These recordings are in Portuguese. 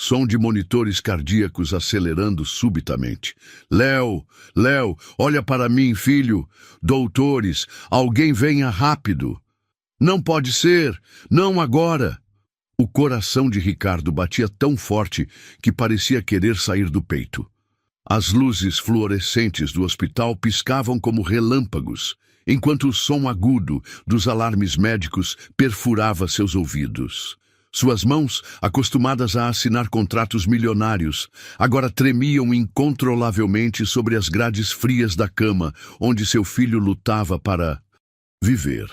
som de monitores cardíacos acelerando subitamente. Léo, Léo, olha para mim, filho. Doutores, alguém venha rápido. Não pode ser, não agora. O coração de Ricardo batia tão forte que parecia querer sair do peito. As luzes fluorescentes do hospital piscavam como relâmpagos, enquanto o som agudo dos alarmes médicos perfurava seus ouvidos. Suas mãos, acostumadas a assinar contratos milionários, agora tremiam incontrolavelmente sobre as grades frias da cama onde seu filho lutava para viver.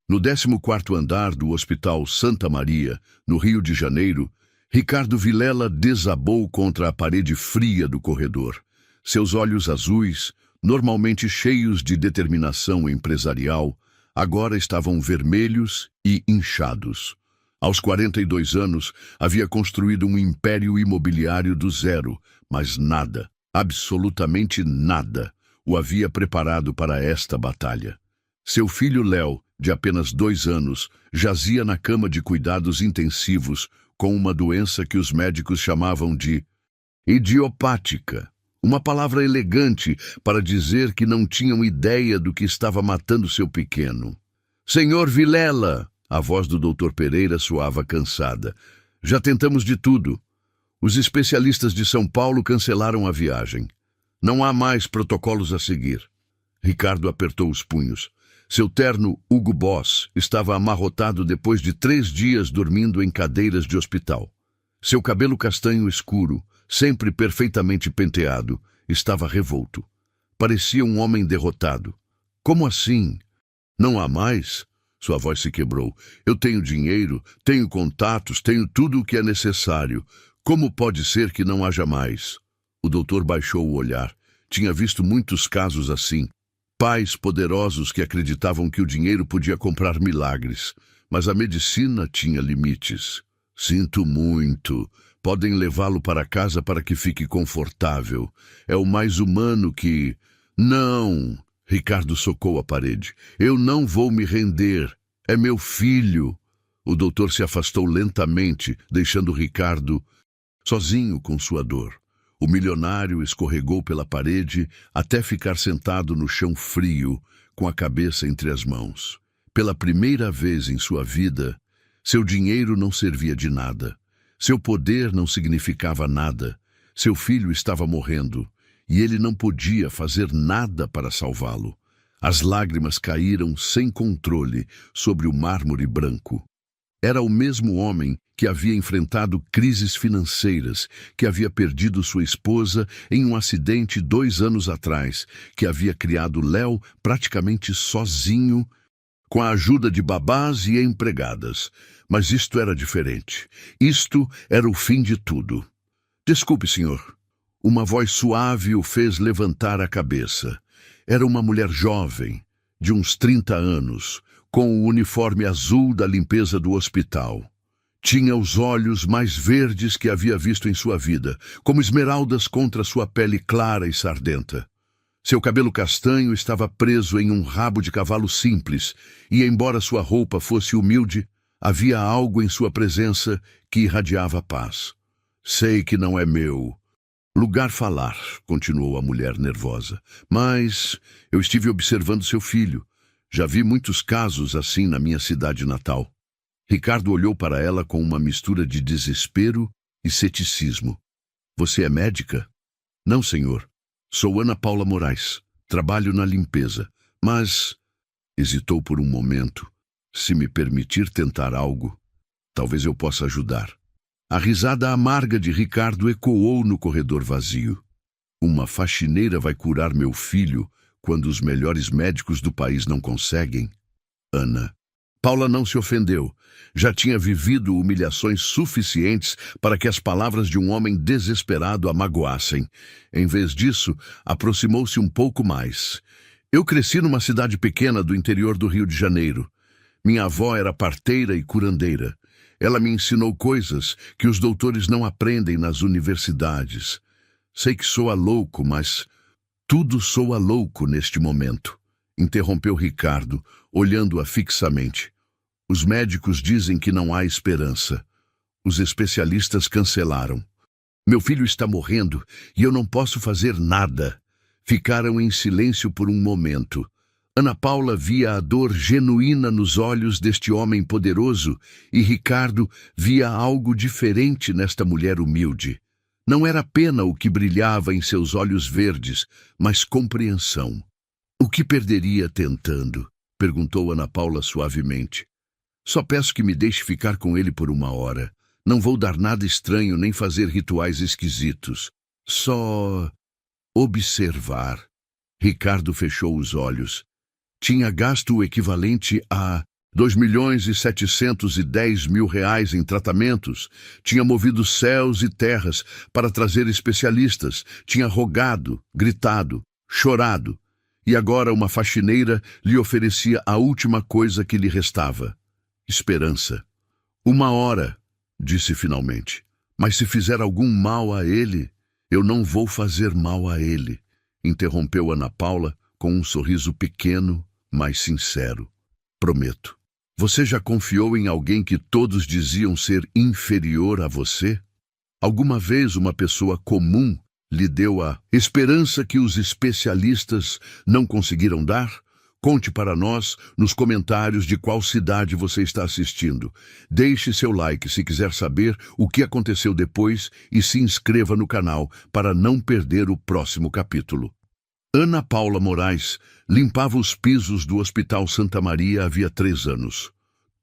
No 14º andar do Hospital Santa Maria, no Rio de Janeiro, Ricardo Vilela desabou contra a parede fria do corredor. Seus olhos azuis, normalmente cheios de determinação empresarial, agora estavam vermelhos e inchados. Aos 42 anos, havia construído um império imobiliário do zero, mas nada, absolutamente nada, o havia preparado para esta batalha. Seu filho Léo, de apenas 2 anos, jazia na cama de cuidados intensivos com uma doença que os médicos chamavam de idiopática, uma palavra elegante para dizer que não tinham ideia do que estava matando seu pequeno. Senhor Vilela! A voz do Dr. Pereira soava cansada. Já tentamos de tudo. Os especialistas de São Paulo cancelaram a viagem. Não há mais protocolos a seguir. Ricardo apertou os punhos. Seu terno Hugo Boss estava amarrotado depois de 3 dias dormindo em cadeiras de hospital. Seu cabelo castanho escuro, sempre perfeitamente penteado, estava revolto. Parecia um homem derrotado. Como assim? Não há mais? Sua voz se quebrou. Eu tenho dinheiro, tenho contatos, tenho tudo o que é necessário. Como pode ser que não haja mais? O doutor baixou o olhar. Tinha visto muitos casos assim. Pais poderosos que acreditavam que o dinheiro podia comprar milagres. Mas a medicina tinha limites. Sinto muito. Podem levá-lo para casa para que fique confortável. É o mais humano que... Não! Ricardo socou a parede. Eu não vou me render. É meu filho. O doutor se afastou lentamente, deixando Ricardo sozinho com sua dor. O milionário escorregou pela parede até ficar sentado no chão frio, com a cabeça entre as mãos. Pela primeira vez em sua vida, seu dinheiro não servia de nada. Seu poder não significava nada. Seu filho estava morrendo. E ele não podia fazer nada para salvá-lo. As lágrimas caíram sem controle sobre o mármore branco. Era o mesmo homem que havia enfrentado crises financeiras, que havia perdido sua esposa em um acidente 2 anos atrás, que havia criado Léo praticamente sozinho, com a ajuda de babás e empregadas. Mas isto era diferente. Isto era o fim de tudo. Desculpe, senhor. Uma voz suave o fez levantar a cabeça. Era uma mulher jovem, de uns 30 anos, com o uniforme azul da limpeza do hospital. Tinha os olhos mais verdes que havia visto em sua vida, como esmeraldas contra sua pele clara e sardenta. Seu cabelo castanho estava preso em um rabo de cavalo simples, e embora sua roupa fosse humilde, havia algo em sua presença que irradiava paz. Sei que não é meu lugar falar, continuou a mulher nervosa, mas eu estive observando seu filho. Já vi muitos casos assim na minha cidade natal. Ricardo olhou para ela com uma mistura de desespero e ceticismo. Você é médica? Não, senhor. Sou Ana Paula Moraes. Trabalho na limpeza. Mas... Hesitou por um momento. Se me permitir tentar algo, talvez eu possa ajudar. A risada amarga de Ricardo ecoou no corredor vazio. Uma faxineira vai curar meu filho quando os melhores médicos do país não conseguem? Ana. Paula não se ofendeu. Já tinha vivido humilhações suficientes para que as palavras de um homem desesperado a magoassem. Em vez disso, aproximou-se um pouco mais. Eu cresci numa cidade pequena do interior do Rio de Janeiro. Minha avó era parteira e curandeira. Ela me ensinou coisas que os doutores não aprendem nas universidades. Sei que soa louco, mas tudo soa louco neste momento, interrompeu Ricardo, olhando-a fixamente. Os médicos dizem que não há esperança. Os especialistas cancelaram. Meu filho está morrendo e eu não posso fazer nada. Ficaram em silêncio por um momento. Ana Paula via a dor genuína nos olhos deste homem poderoso e Ricardo via algo diferente nesta mulher humilde. Não era pena o que brilhava em seus olhos verdes, mas compreensão. O que perderia tentando? Perguntou Ana Paula suavemente. Só peço que me deixe ficar com ele por uma hora. Não vou dar nada estranho nem fazer rituais esquisitos. Só observar. Ricardo fechou os olhos. Tinha gasto o equivalente a R$ 2.710.000 em tratamentos, tinha movido céus e terras para trazer especialistas, tinha rogado, gritado, chorado, e agora uma faxineira lhe oferecia a última coisa que lhe restava: esperança. Uma hora, disse finalmente, mas se fizer algum mal a ele, eu não vou fazer mal a ele, interrompeu Ana Paula com um sorriso pequeno, mas sincero. Prometo. Você já confiou em alguém que todos diziam ser inferior a você? Alguma vez uma pessoa comum lhe deu a esperança que os especialistas não conseguiram dar? Conte para nós nos comentários de qual cidade você está assistindo. Deixe seu like se quiser saber o que aconteceu depois e se inscreva no canal para não perder o próximo capítulo. Ana Paula Moraes limpava os pisos do Hospital Santa Maria havia 3 anos.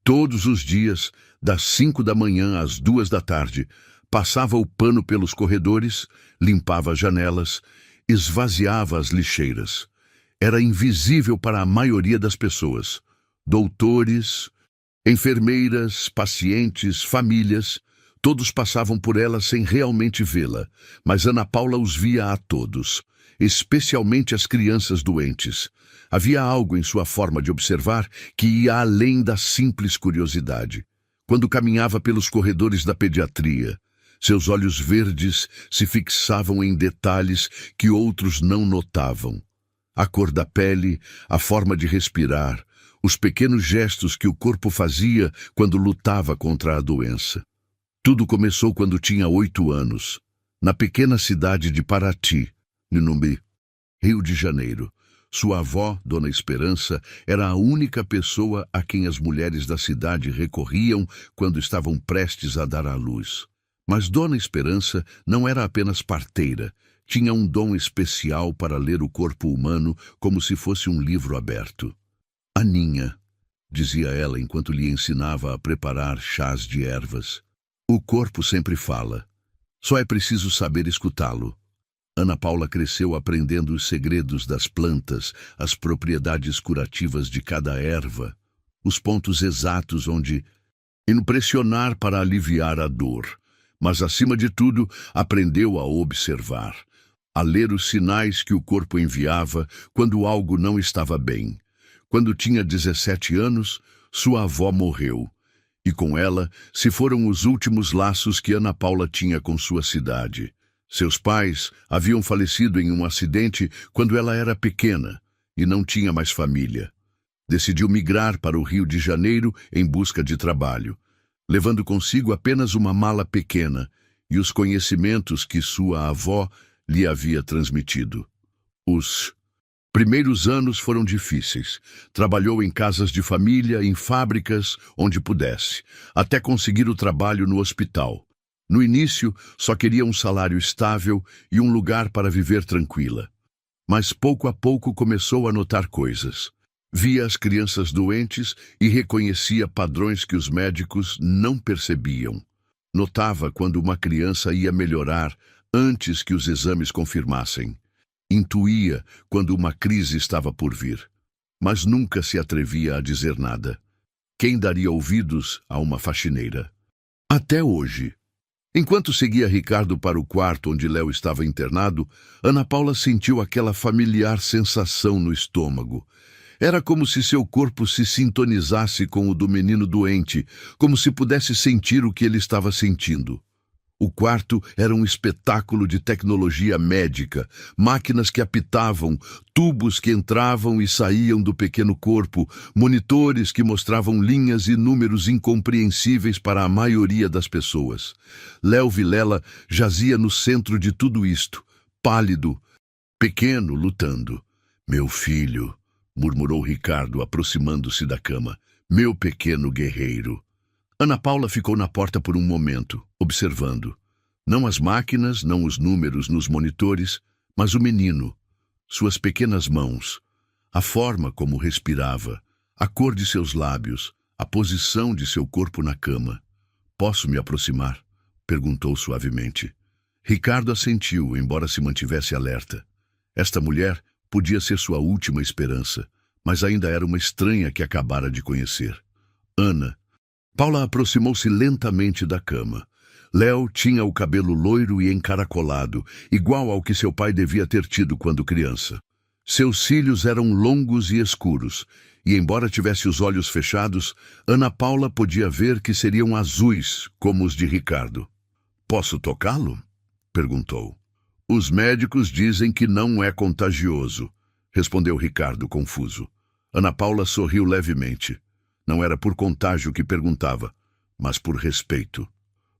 Todos os dias, das 5 da manhã às 2 da tarde, passava o pano pelos corredores, limpava as janelas, esvaziava as lixeiras. Era invisível para a maioria das pessoas. Doutores, enfermeiras, pacientes, famílias, todos passavam por ela sem realmente vê-la, mas Ana Paula os via a todos, especialmente as crianças doentes. Havia algo em sua forma de observar que ia além da simples curiosidade. Quando caminhava pelos corredores da pediatria, seus olhos verdes se fixavam em detalhes que outros não notavam. A cor da pele, a forma de respirar, os pequenos gestos que o corpo fazia quando lutava contra a doença. Tudo começou quando tinha 8 anos, na pequena cidade de Paraty, no Rio de Janeiro. Sua avó, Dona Esperança, era a única pessoa a quem as mulheres da cidade recorriam quando estavam prestes a dar à luz. Mas Dona Esperança não era apenas parteira, tinha um dom especial para ler o corpo humano como se fosse um livro aberto. Aninha, dizia ela enquanto lhe ensinava a preparar chás de ervas. O corpo sempre fala. Só é preciso saber escutá-lo. Ana Paula cresceu aprendendo os segredos das plantas, as propriedades curativas de cada erva, os pontos exatos onde impressionar para aliviar a dor. Mas, acima de tudo, aprendeu a observar, a ler os sinais que o corpo enviava quando algo não estava bem. Quando tinha 17 anos, sua avó morreu, e com ela se foram os últimos laços que Ana Paula tinha com sua cidade. Seus pais haviam falecido em um acidente quando ela era pequena e não tinha mais família. Decidiu migrar para o Rio de Janeiro em busca de trabalho, levando consigo apenas uma mala pequena e os conhecimentos que sua avó lhe havia transmitido. Os primeiros anos foram difíceis. Trabalhou em casas de família, em fábricas, onde pudesse, até conseguir o trabalho no hospital. No início, só queria um salário estável e um lugar para viver tranquila. Mas pouco a pouco começou a notar coisas. Via as crianças doentes e reconhecia padrões que os médicos não percebiam. Notava quando uma criança ia melhorar antes que os exames confirmassem. Intuía quando uma crise estava por vir. Mas nunca se atrevia a dizer nada. Quem daria ouvidos a uma faxineira? Até hoje. Enquanto seguia Ricardo para o quarto onde Léo estava internado, Ana Paula sentiu aquela familiar sensação no estômago. Era como se seu corpo se sintonizasse com o do menino doente, como se pudesse sentir o que ele estava sentindo. O quarto era um espetáculo de tecnologia médica, máquinas que apitavam, tubos que entravam e saíam do pequeno corpo, monitores que mostravam linhas e números incompreensíveis para a maioria das pessoas. Léo Vilela jazia no centro de tudo isto, pálido, pequeno, lutando. Meu filho, murmurou Ricardo, aproximando-se da cama. Meu pequeno guerreiro. Ana Paula ficou na porta por um momento, observando. Não as máquinas, não os números nos monitores, mas o menino, suas pequenas mãos, a forma como respirava, a cor de seus lábios, a posição de seu corpo na cama. Posso me aproximar? Perguntou suavemente. Ricardo assentiu, embora se mantivesse alerta. Esta mulher podia ser sua última esperança, mas ainda era uma estranha que acabara de conhecer. Ana. Paula aproximou-se lentamente da cama. Léo tinha o cabelo loiro e encaracolado, igual ao que seu pai devia ter tido quando criança. Seus cílios eram longos e escuros, e embora tivesse os olhos fechados, Ana Paula podia ver que seriam azuis, como os de Ricardo. Posso tocá-lo? Perguntou. Os médicos dizem que não é contagioso, respondeu Ricardo, confuso. Ana Paula sorriu levemente. Não era por contágio que perguntava, mas por respeito.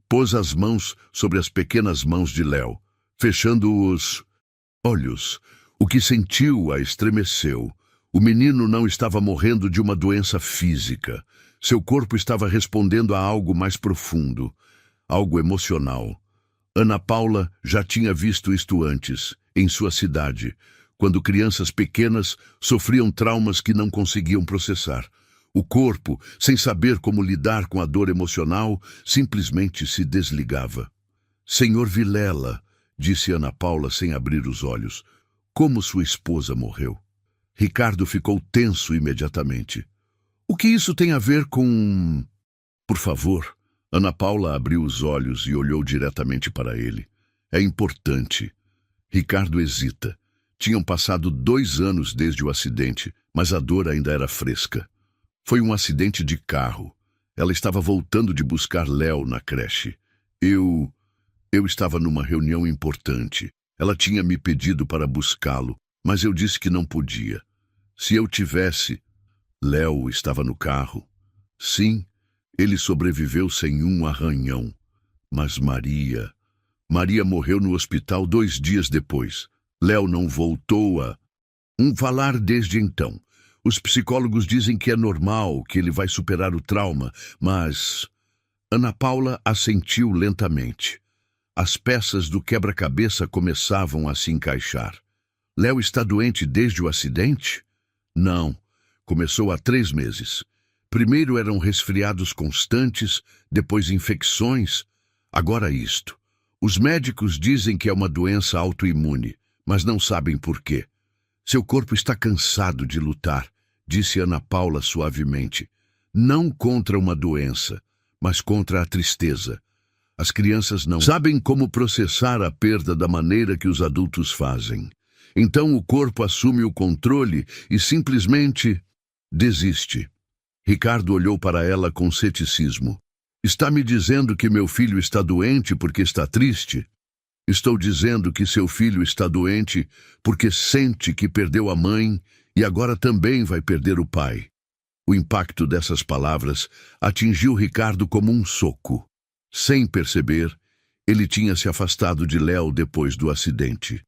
Pôs as mãos sobre as pequenas mãos de Léo, fechando os olhos. O que sentiu a estremeceu. O menino não estava morrendo de uma doença física. Seu corpo estava respondendo a algo mais profundo, algo emocional. Ana Paula já tinha visto isto antes, em sua cidade, quando crianças pequenas sofriam traumas que não conseguiam processar. O corpo, sem saber como lidar com a dor emocional, simplesmente se desligava. Senhor Vilela, disse Ana Paula sem abrir os olhos, como sua esposa morreu? Ricardo ficou tenso imediatamente. O que isso tem a ver com... Por favor. Ana Paula abriu os olhos e olhou diretamente para ele. É importante. Ricardo hesita. Tinham passado 2 anos desde o acidente, mas a dor ainda era fresca. Foi um acidente de carro. Ela estava voltando de buscar Léo na creche. Eu estava numa reunião importante. Ela tinha me pedido para buscá-lo, mas eu disse que não podia. Se eu tivesse... Léo estava no carro. Sim, ele sobreviveu sem um arranhão. Mas Maria morreu no hospital 2 dias depois. Léo não voltou a falar desde então. Os psicólogos dizem que é normal, que ele vai superar o trauma, mas... Ana Paula assentiu lentamente. As peças do quebra-cabeça começavam a se encaixar. Léo está doente desde o acidente? Não. Começou há 3 meses. Primeiro eram resfriados constantes, depois infecções, agora isto. Os médicos dizem que é uma doença autoimune, mas não sabem por quê. Seu corpo está cansado de lutar, disse Ana Paula suavemente. Não contra uma doença, mas contra a tristeza. As crianças não sabem como processar a perda da maneira que os adultos fazem. Então o corpo assume o controle e simplesmente desiste. Ricardo olhou para ela com ceticismo. Está me dizendo que meu filho está doente porque está triste? Estou dizendo que seu filho está doente porque sente que perdeu a mãe e agora também vai perder o pai. O impacto dessas palavras atingiu Ricardo como um soco. Sem perceber, ele tinha se afastado de Léo depois do acidente.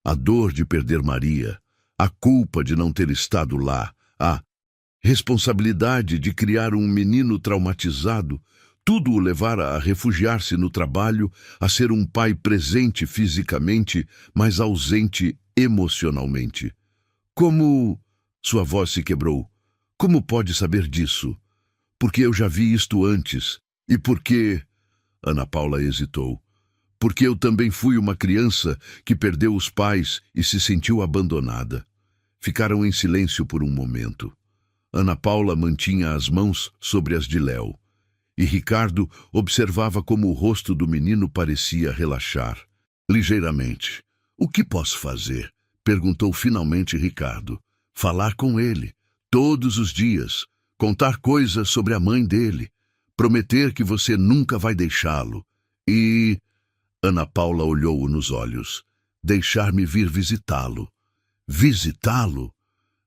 A dor de perder Maria, a culpa de não ter estado lá, a responsabilidade de criar um menino traumatizado, tudo o levara a refugiar-se no trabalho, a ser um pai presente fisicamente, mas ausente emocionalmente. Como... Sua voz se quebrou. Como pode saber disso? Porque eu já vi isto antes. E porque... Ana Paula hesitou. Porque eu também fui uma criança que perdeu os pais e se sentiu abandonada. Ficaram em silêncio por um momento. Ana Paula mantinha as mãos sobre as de Léo. E Ricardo observava como o rosto do menino parecia relaxar. Ligeiramente. O que posso fazer? Perguntou finalmente Ricardo. Falar com ele. Todos os dias. Contar coisas sobre a mãe dele. Prometer que você nunca vai deixá-lo. E... Ana Paula olhou-o nos olhos. Deixar-me vir visitá-lo. Visitá-lo?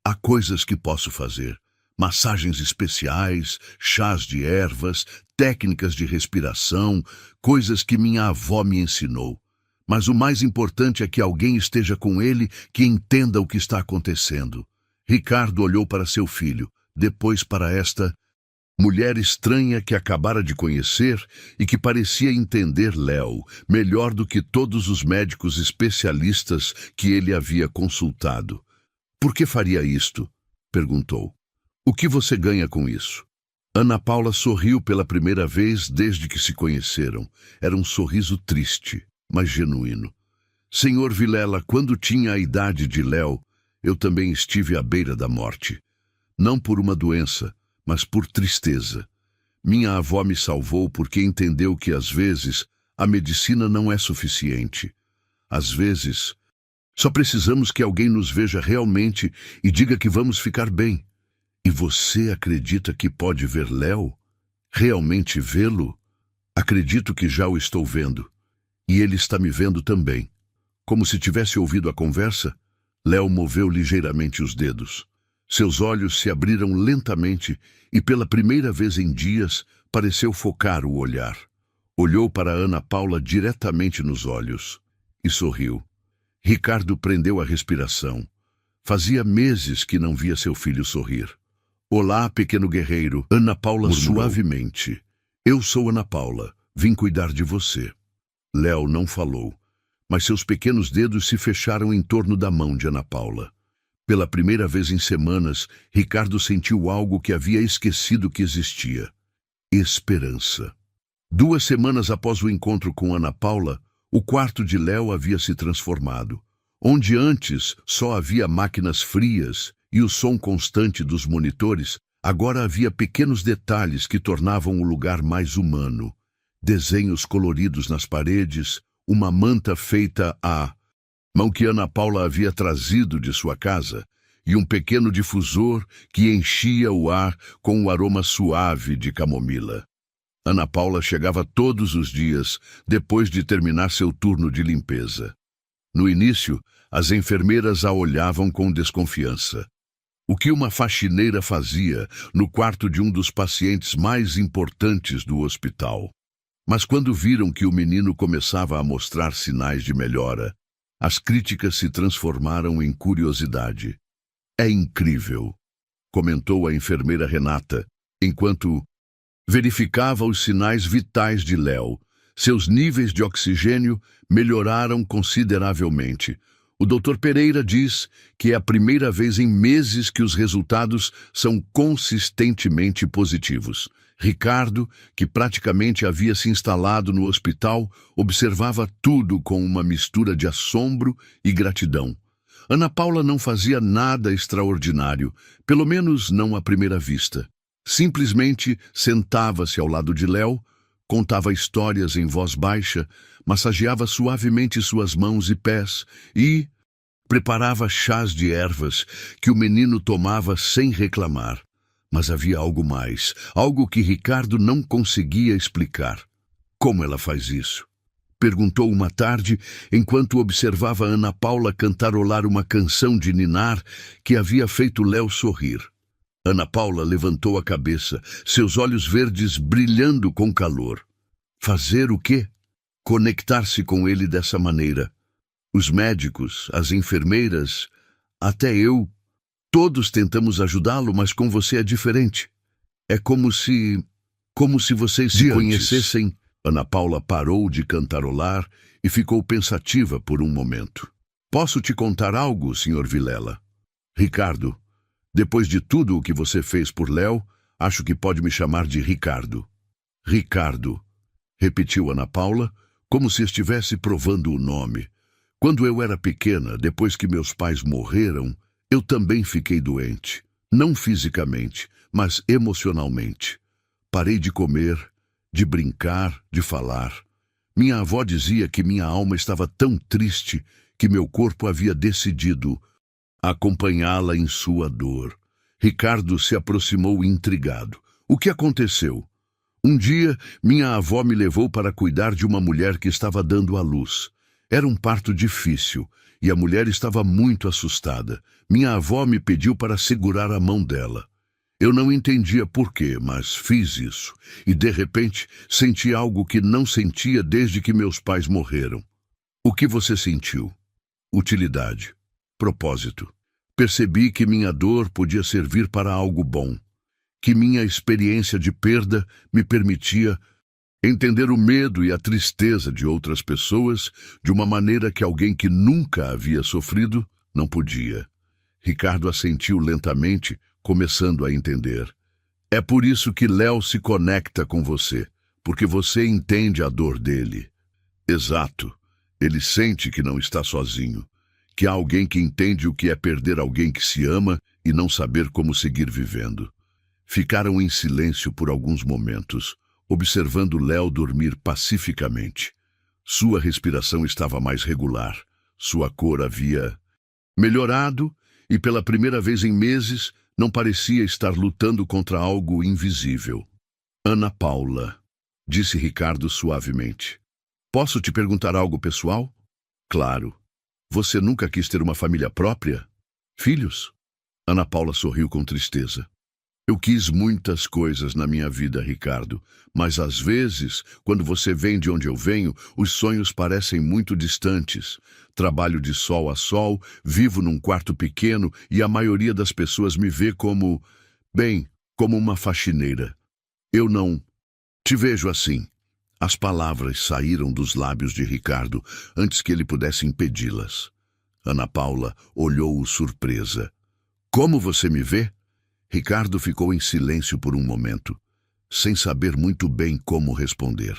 Há coisas que posso fazer. Massagens especiais, chás de ervas, técnicas de respiração, coisas que minha avó me ensinou. Mas o mais importante é que alguém esteja com ele que entenda o que está acontecendo. Ricardo olhou para seu filho, depois para esta mulher estranha que acabara de conhecer e que parecia entender Léo melhor do que todos os médicos especialistas que ele havia consultado. Por que faria isto? Perguntou. O que você ganha com isso? Ana Paula sorriu pela primeira vez desde que se conheceram. Era um sorriso triste, mas genuíno. Senhor Vilela, quando tinha a idade de Léo, eu também estive à beira da morte. Não por uma doença, mas por tristeza. Minha avó me salvou porque entendeu que, às vezes, a medicina não é suficiente. Às vezes, só precisamos que alguém nos veja realmente e diga que vamos ficar bem. E você acredita que pode ver Léo? Realmente vê-lo? Acredito que já o estou vendo. E ele está me vendo também. Como se tivesse ouvido a conversa, Léo moveu ligeiramente os dedos. Seus olhos se abriram lentamente e, pela primeira vez em dias, pareceu focar o olhar. Olhou para Ana Paula diretamente nos olhos e sorriu. Ricardo prendeu a respiração. Fazia meses que não via seu filho sorrir. Olá, pequeno guerreiro. Ana Paula murmurou suavemente. Eu sou Ana Paula. Vim cuidar de você. Léo não falou, mas seus pequenos dedos se fecharam em torno da mão de Ana Paula. Pela primeira vez em semanas, Ricardo sentiu algo que havia esquecido que existia. Esperança. 2 semanas após o encontro com Ana Paula, o quarto de Léo havia se transformado. Onde antes só havia máquinas frias e o som constante dos monitores, agora havia pequenos detalhes que tornavam o lugar mais humano. Desenhos coloridos nas paredes, uma manta feita à mão que Ana Paula havia trazido de sua casa e um pequeno difusor que enchia o ar com o aroma suave de camomila. Ana Paula chegava todos os dias depois de terminar seu turno de limpeza. No início, as enfermeiras a olhavam com desconfiança. O que uma faxineira fazia no quarto de um dos pacientes mais importantes do hospital? Mas quando viram que o menino começava a mostrar sinais de melhora, as críticas se transformaram em curiosidade. É incrível, comentou a enfermeira Renata, enquanto verificava os sinais vitais de Léo. Seus níveis de oxigênio melhoraram consideravelmente. O Dr. Pereira diz que é a primeira vez em meses que os resultados são consistentemente positivos. Ricardo, que praticamente havia se instalado no hospital, observava tudo com uma mistura de assombro e gratidão. Ana Paula não fazia nada extraordinário, pelo menos não à primeira vista. Simplesmente sentava-se ao lado de Léo, contava histórias em voz baixa, massageava suavemente suas mãos e pés e preparava chás de ervas que o menino tomava sem reclamar. Mas havia algo mais, algo que Ricardo não conseguia explicar. Como ela faz isso? Perguntou uma tarde, enquanto observava Ana Paula cantarolar uma canção de ninar que havia feito Léo sorrir. Ana Paula levantou a cabeça, seus olhos verdes brilhando com calor. Fazer o quê? Conectar-se com ele dessa maneira. Os médicos, as enfermeiras, até eu, todos tentamos ajudá-lo, mas com você é diferente. É como se vocês se conhecessem. Ana Paula parou de cantarolar e ficou pensativa por um momento. Posso te contar algo, Sr. Vilela? Ricardo, depois de tudo o que você fez por Léo, acho que pode me chamar de Ricardo. Ricardo, repetiu Ana Paula, como se estivesse provando o nome. Quando eu era pequena, depois que meus pais morreram, eu também fiquei doente. Não fisicamente, mas emocionalmente. Parei de comer, de brincar, de falar. Minha avó dizia que minha alma estava tão triste que meu corpo havia decidido acompanhá-la em sua dor. Ricardo se aproximou intrigado. O que aconteceu? Um dia, minha avó me levou para cuidar de uma mulher que estava dando à luz. Era um parto difícil e a mulher estava muito assustada. Minha avó me pediu para segurar a mão dela. Eu não entendia por quê, mas fiz isso. E, de repente, senti algo que não sentia desde que meus pais morreram. O que você sentiu? Utilidade. Propósito. Percebi que minha dor podia servir para algo bom. Que minha experiência de perda me permitia entender o medo e a tristeza de outras pessoas de uma maneira que alguém que nunca havia sofrido não podia. Ricardo assentiu lentamente, começando a entender. É por isso que Léo se conecta com você, porque você entende a dor dele. Exato. Ele sente que não está sozinho, que há alguém que entende o que é perder alguém que se ama e não saber como seguir vivendo. Ficaram em silêncio por alguns momentos, observando Léo dormir pacificamente. Sua respiração estava mais regular, sua cor havia melhorado e pela primeira vez em meses não parecia estar lutando contra algo invisível. Ana Paula, disse Ricardo suavemente. Posso te perguntar algo pessoal? Claro. Você nunca quis ter uma família própria? Filhos? Ana Paula sorriu com tristeza. Eu quis muitas coisas na minha vida, Ricardo, mas às vezes, quando você vem de onde eu venho, os sonhos parecem muito distantes. Trabalho de sol a sol, vivo num quarto pequeno e a maioria das pessoas me vê como, bem, como uma faxineira. Eu não te vejo assim. As palavras saíram dos lábios de Ricardo antes que ele pudesse impedi-las. Ana Paula olhou-o surpresa. Como você me vê? Ricardo ficou em silêncio por um momento, sem saber muito bem como responder.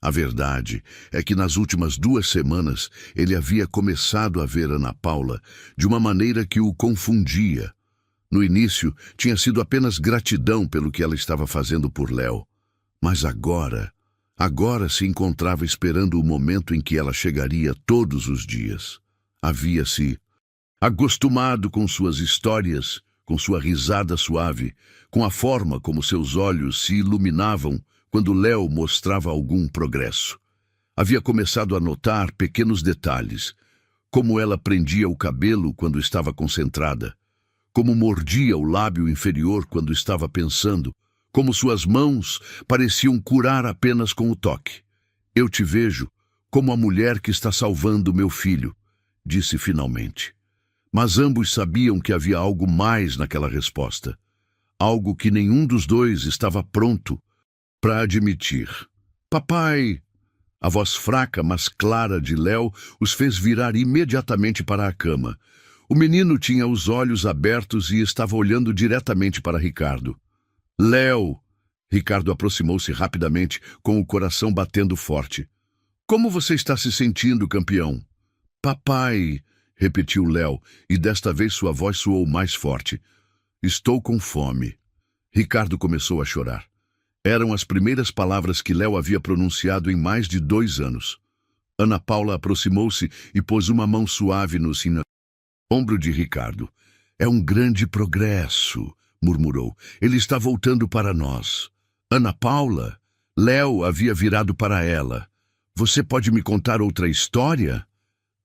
A verdade é que nas últimas 2 semanas ele havia começado a ver Ana Paula de uma maneira que o confundia. No início, tinha sido apenas gratidão pelo que ela estava fazendo por Léo. Mas agora se encontrava esperando o momento em que ela chegaria todos os dias. Havia-se acostumado com suas histórias, com sua risada suave, com a forma como seus olhos se iluminavam quando Léo mostrava algum progresso. Havia começado a notar pequenos detalhes, como ela prendia o cabelo quando estava concentrada, como mordia o lábio inferior quando estava pensando, como suas mãos pareciam curar apenas com o toque. Eu te vejo como a mulher que está salvando meu filho, disse finalmente. Mas ambos sabiam que havia algo mais naquela resposta. Algo que nenhum dos dois estava pronto para admitir. Papai! A voz fraca, mas clara de Léo os fez virar imediatamente para a cama. O menino tinha os olhos abertos e estava olhando diretamente para Ricardo. Léo! Ricardo aproximou-se rapidamente, com o coração batendo forte. Como você está se sentindo, campeão? Papai! Repetiu Léo, e desta vez sua voz soou mais forte. Estou com fome. Ricardo começou a chorar. Eram as primeiras palavras que Léo havia pronunciado em mais de 2 anos. Ana Paula aproximou-se e pôs uma mão suave no ombro de Ricardo. É um grande progresso, murmurou. Ele está voltando para nós. Ana Paula? Léo havia virado para ela. Você pode me contar outra história?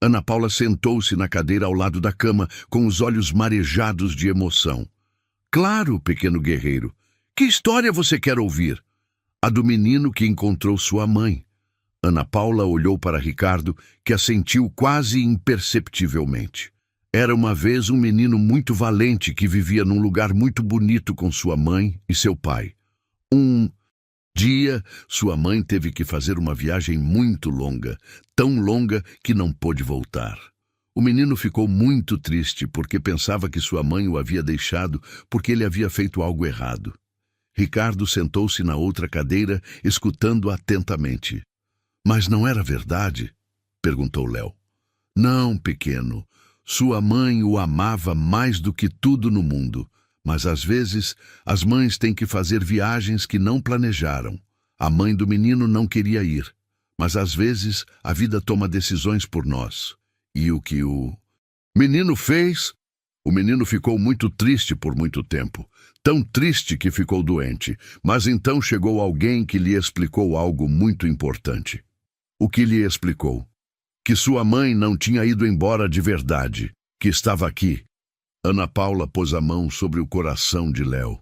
Ana Paula sentou-se na cadeira ao lado da cama, com os olhos marejados de emoção. Claro, pequeno guerreiro. Que história você quer ouvir? A do menino que encontrou sua mãe. Ana Paula olhou para Ricardo, que assentiu quase imperceptivelmente. Era uma vez um menino muito valente que vivia num lugar muito bonito com sua mãe e seu pai. Um dia, sua mãe teve que fazer uma viagem muito longa, tão longa que não pôde voltar. O menino ficou muito triste porque pensava que sua mãe o havia deixado porque ele havia feito algo errado. Ricardo sentou-se na outra cadeira, escutando atentamente. Mas não era verdade? Perguntou Léo. Não, pequeno. Sua mãe o amava mais do que tudo no mundo. Mas às vezes, as mães têm que fazer viagens que não planejaram. A mãe do menino não queria ir. Mas às vezes, a vida toma decisões por nós. E o que o menino fez O menino ficou muito triste por muito tempo, tão triste que ficou doente, mas então chegou alguém que lhe explicou algo muito importante. O que lhe explicou? Que sua mãe não tinha ido embora de verdade, que estava aqui. Ana Paula pôs a mão sobre o coração de Léo.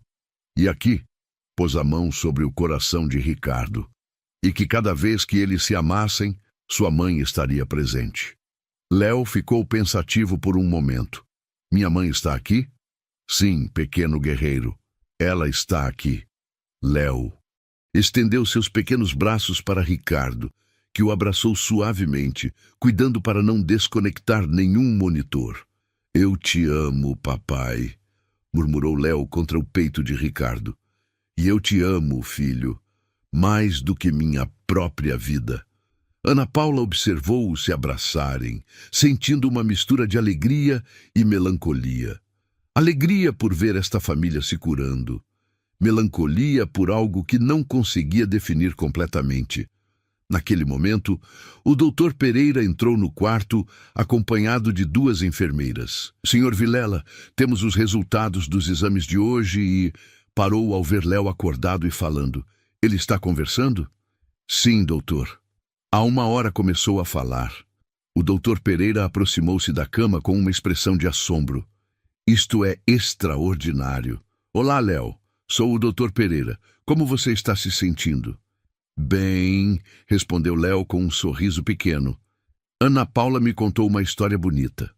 E aqui, pôs a mão sobre o coração de Ricardo. E que cada vez que eles se amassem, sua mãe estaria presente. Léo ficou pensativo por um momento. Minha mãe está aqui? Sim, pequeno guerreiro. Ela está aqui. Léo estendeu seus pequenos braços para Ricardo, que o abraçou suavemente, cuidando para não desconectar nenhum monitor. Eu te amo, papai, murmurou Léo contra o peito de Ricardo. E eu te amo, filho, mais do que minha própria vida. Ana Paula observou-os se abraçarem, sentindo uma mistura de alegria e melancolia. Alegria por ver esta família se curando. Melancolia por algo que não conseguia definir completamente. Naquele momento, o Dr. Pereira entrou no quarto, acompanhado de 2 enfermeiras. Senhor Vilela, temos os resultados dos exames de hoje e... Parou ao ver Léo acordado e falando. Ele está conversando? Sim, doutor. Há 1 hora começou a falar. O Dr. Pereira aproximou-se da cama com uma expressão de assombro. Isto é extraordinário. Olá, Léo. Sou o Dr. Pereira. Como você está se sentindo? Bem, respondeu Léo com um sorriso pequeno. Ana Paula me contou uma história bonita.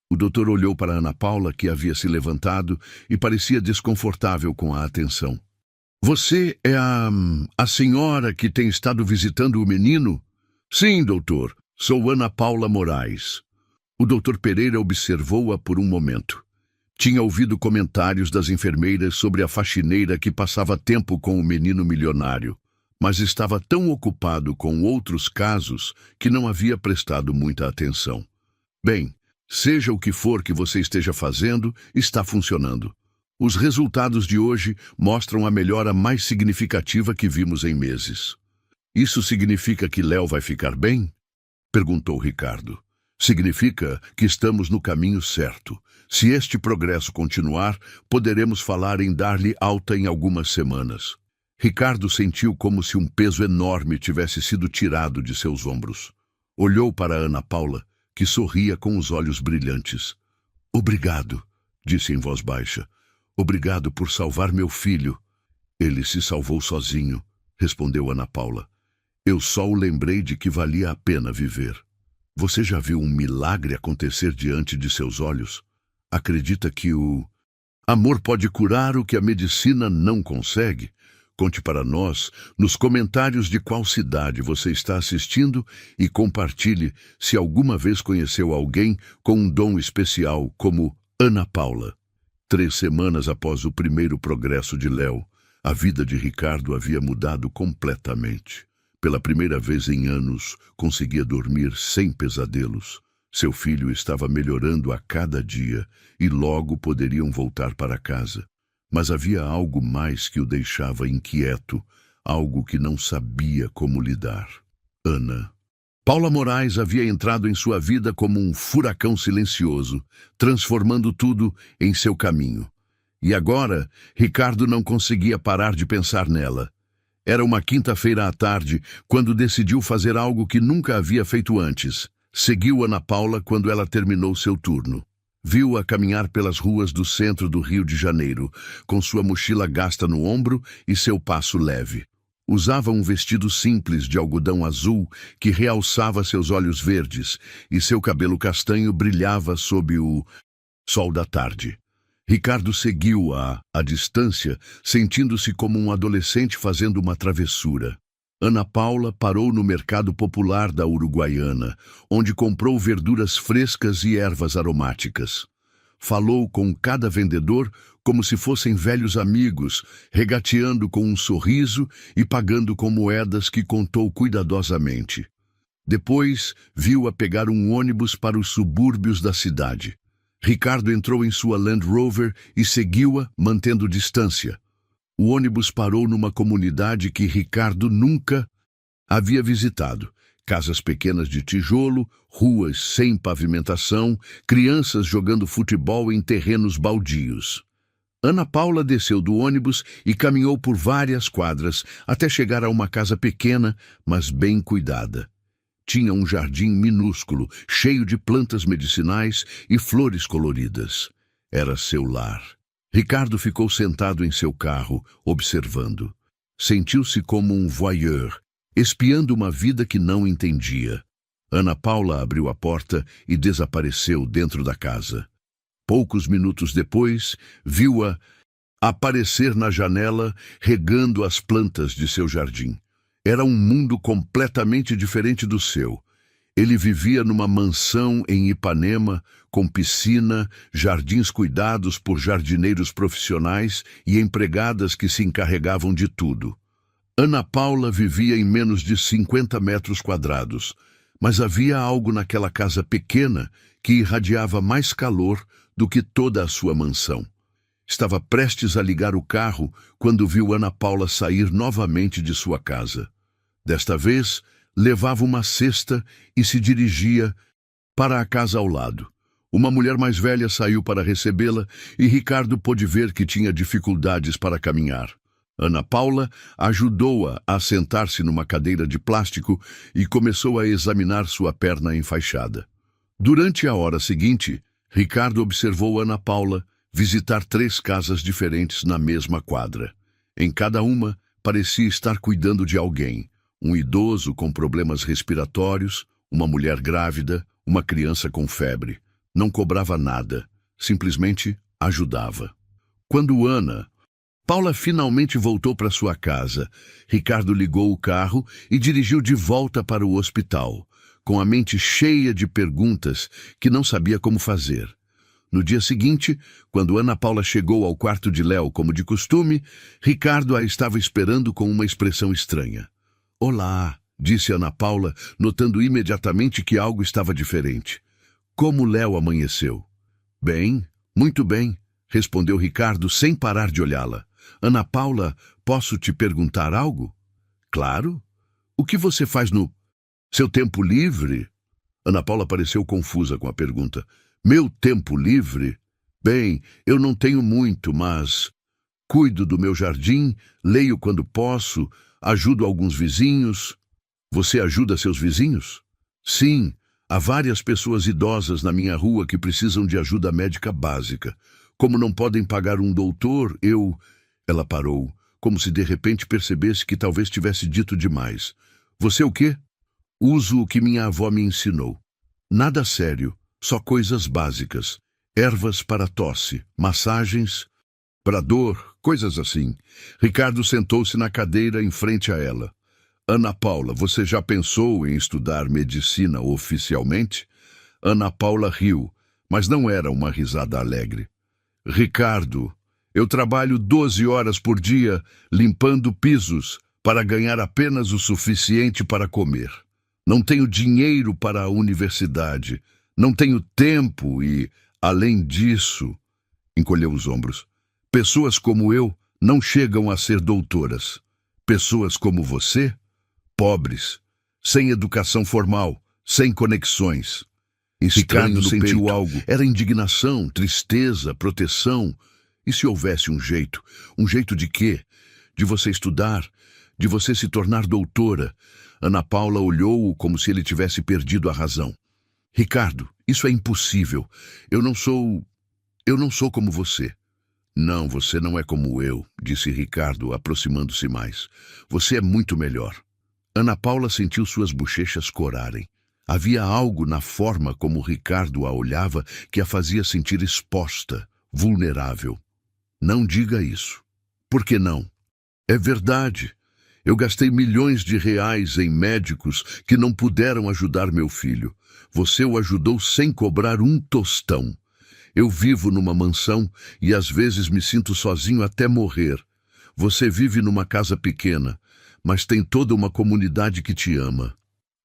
O doutor olhou para Ana Paula, que havia se levantado e parecia desconfortável com a atenção. Você é a senhora que tem estado visitando o menino? Sim, doutor. Sou Ana Paula Moraes. O doutor Pereira observou-a por um momento. Tinha ouvido comentários das enfermeiras sobre a faxineira que passava tempo com o menino milionário, mas estava tão ocupado com outros casos que não havia prestado muita atenção. Bem, seja o que for que você esteja fazendo, está funcionando. Os resultados de hoje mostram a melhora mais significativa que vimos em meses. Isso significa que Léo vai ficar bem? Perguntou Ricardo. Significa que estamos no caminho certo. Se este progresso continuar, poderemos falar em dar-lhe alta em algumas semanas. Ricardo sentiu como se um peso enorme tivesse sido tirado de seus ombros. Olhou para Ana Paula, que sorria com os olhos brilhantes. Obrigado, disse em voz baixa. Obrigado por salvar meu filho. Ele se salvou sozinho, respondeu Ana Paula. Eu só o lembrei de que valia a pena viver. Você já viu um milagre acontecer diante de seus olhos? Acredita que o amor pode curar o que a medicina não consegue? Conte para nós, nos comentários, de qual cidade você está assistindo e compartilhe se alguma vez conheceu alguém com um dom especial como Ana Paula. 3 semanas após o primeiro progresso de Léo, a vida de Ricardo havia mudado completamente. Pela primeira vez em anos, conseguia dormir sem pesadelos. Seu filho estava melhorando a cada dia e logo poderiam voltar para casa. Mas havia algo mais que o deixava inquieto, algo que não sabia como lidar. Ana. Paula Moraes havia entrado em sua vida como um furacão silencioso, transformando tudo em seu caminho. E agora, Ricardo não conseguia parar de pensar nela. Era uma quinta-feira à tarde, quando decidiu fazer algo que nunca havia feito antes. Seguiu Ana Paula quando ela terminou seu turno. Viu-a caminhar pelas ruas do centro do Rio de Janeiro, com sua mochila gasta no ombro e seu passo leve. Usava um vestido simples de algodão azul que realçava seus olhos verdes, e seu cabelo castanho brilhava sob o sol da tarde. Ricardo seguiu-a à distância, sentindo-se como um adolescente fazendo uma travessura. Ana Paula parou no mercado popular da Uruguaiana, onde comprou verduras frescas e ervas aromáticas. Falou com cada vendedor como se fossem velhos amigos, regateando com um sorriso e pagando com moedas que contou cuidadosamente. Depois, viu-a pegar um ônibus para os subúrbios da cidade. Ricardo entrou em sua Land Rover e seguiu-a, mantendo distância. O ônibus parou numa comunidade que Ricardo nunca havia visitado, Casas pequenas de tijolo, ruas sem pavimentação, crianças jogando futebol em terrenos baldios. Ana Paula desceu do ônibus e caminhou por várias quadras até chegar a uma casa pequena, mas bem cuidada. Tinha um jardim minúsculo, cheio de plantas medicinais e flores coloridas. Era seu lar. Ricardo ficou sentado em seu carro, observando. Sentiu-se como um voyeur, espiando uma vida que não entendia. Ana Paula abriu a porta e desapareceu dentro da casa. Poucos minutos depois, viu-a aparecer na janela, regando as plantas de seu jardim. Era um mundo completamente diferente do seu. Ele vivia numa mansão em Ipanema, com piscina, jardins cuidados por jardineiros profissionais e empregadas que se encarregavam de tudo. Ana Paula vivia em menos de 50 metros quadrados, mas havia algo naquela casa pequena que irradiava mais calor do que toda a sua mansão. Estava prestes a ligar o carro quando viu Ana Paula sair novamente de sua casa. Desta vez, levava uma cesta e se dirigia para a casa ao lado. Uma mulher mais velha saiu para recebê-la e Ricardo pôde ver que tinha dificuldades para caminhar. Ana Paula ajudou-a a sentar-se numa cadeira de plástico e começou a examinar sua perna enfaixada. Durante a hora seguinte, Ricardo observou Ana Paula visitar 3 casas diferentes na mesma quadra. Em cada uma, parecia estar cuidando de alguém. Um idoso com problemas respiratórios, uma mulher grávida, uma criança com febre. Não cobrava nada, simplesmente ajudava. Quando Ana Paula finalmente voltou para sua casa, Ricardo ligou o carro e dirigiu de volta para o hospital, com a mente cheia de perguntas que não sabia como fazer. No dia seguinte, quando Ana Paula chegou ao quarto de Léo como de costume, Ricardo a estava esperando com uma expressão estranha. "Olá", disse Ana Paula, notando imediatamente que algo estava diferente. "Como Léo amanheceu?" "Bem, muito bem", respondeu Ricardo sem parar de olhá-la. "Ana Paula, posso te perguntar algo?" "Claro. O que você faz no seu tempo livre?" Ana Paula pareceu confusa com a pergunta. "Meu tempo livre? Bem, eu não tenho muito, mas cuido do meu jardim, leio quando posso, ajudo alguns vizinhos." "Você ajuda seus vizinhos?" "Sim, há várias pessoas idosas na minha rua que precisam de ajuda médica básica. Como não podem pagar um doutor, eu..." Ela parou, como se de repente percebesse que talvez tivesse dito demais. "Você o quê?" "Uso o que minha avó me ensinou. Nada sério, só coisas básicas. Ervas para tosse, massagens para dor, coisas assim." Ricardo sentou-se na cadeira em frente a ela. "Ana Paula, você já pensou em estudar medicina oficialmente?" Ana Paula riu, mas não era uma risada alegre. "Ricardo, eu trabalho 12 horas por dia limpando pisos para ganhar apenas o suficiente para comer. Não tenho dinheiro para a universidade, não tenho tempo e, além disso..." Encolheu os ombros. "Pessoas como eu não chegam a ser doutoras. Pessoas como você, pobres, sem educação formal, sem conexões." Ricardo sentiu algo. Era indignação, tristeza, proteção. E se houvesse um jeito? Um jeito de quê? De você estudar? De você se tornar doutora? Ana Paula olhou-o como se ele tivesse perdido a razão. "Ricardo, isso é impossível. Eu não sou como você." "Não, você não é como eu", disse Ricardo, aproximando-se mais. "Você é muito melhor." Ana Paula sentiu suas bochechas corarem. Havia algo na forma como Ricardo a olhava que a fazia sentir exposta, vulnerável. "Não diga isso." "Por que não?" "É verdade. Eu gastei milhões de reais em médicos que não puderam ajudar meu filho. Você o ajudou sem cobrar um tostão. Eu vivo numa mansão e às vezes me sinto sozinho até morrer. Você vive numa casa pequena, mas tem toda uma comunidade que te ama."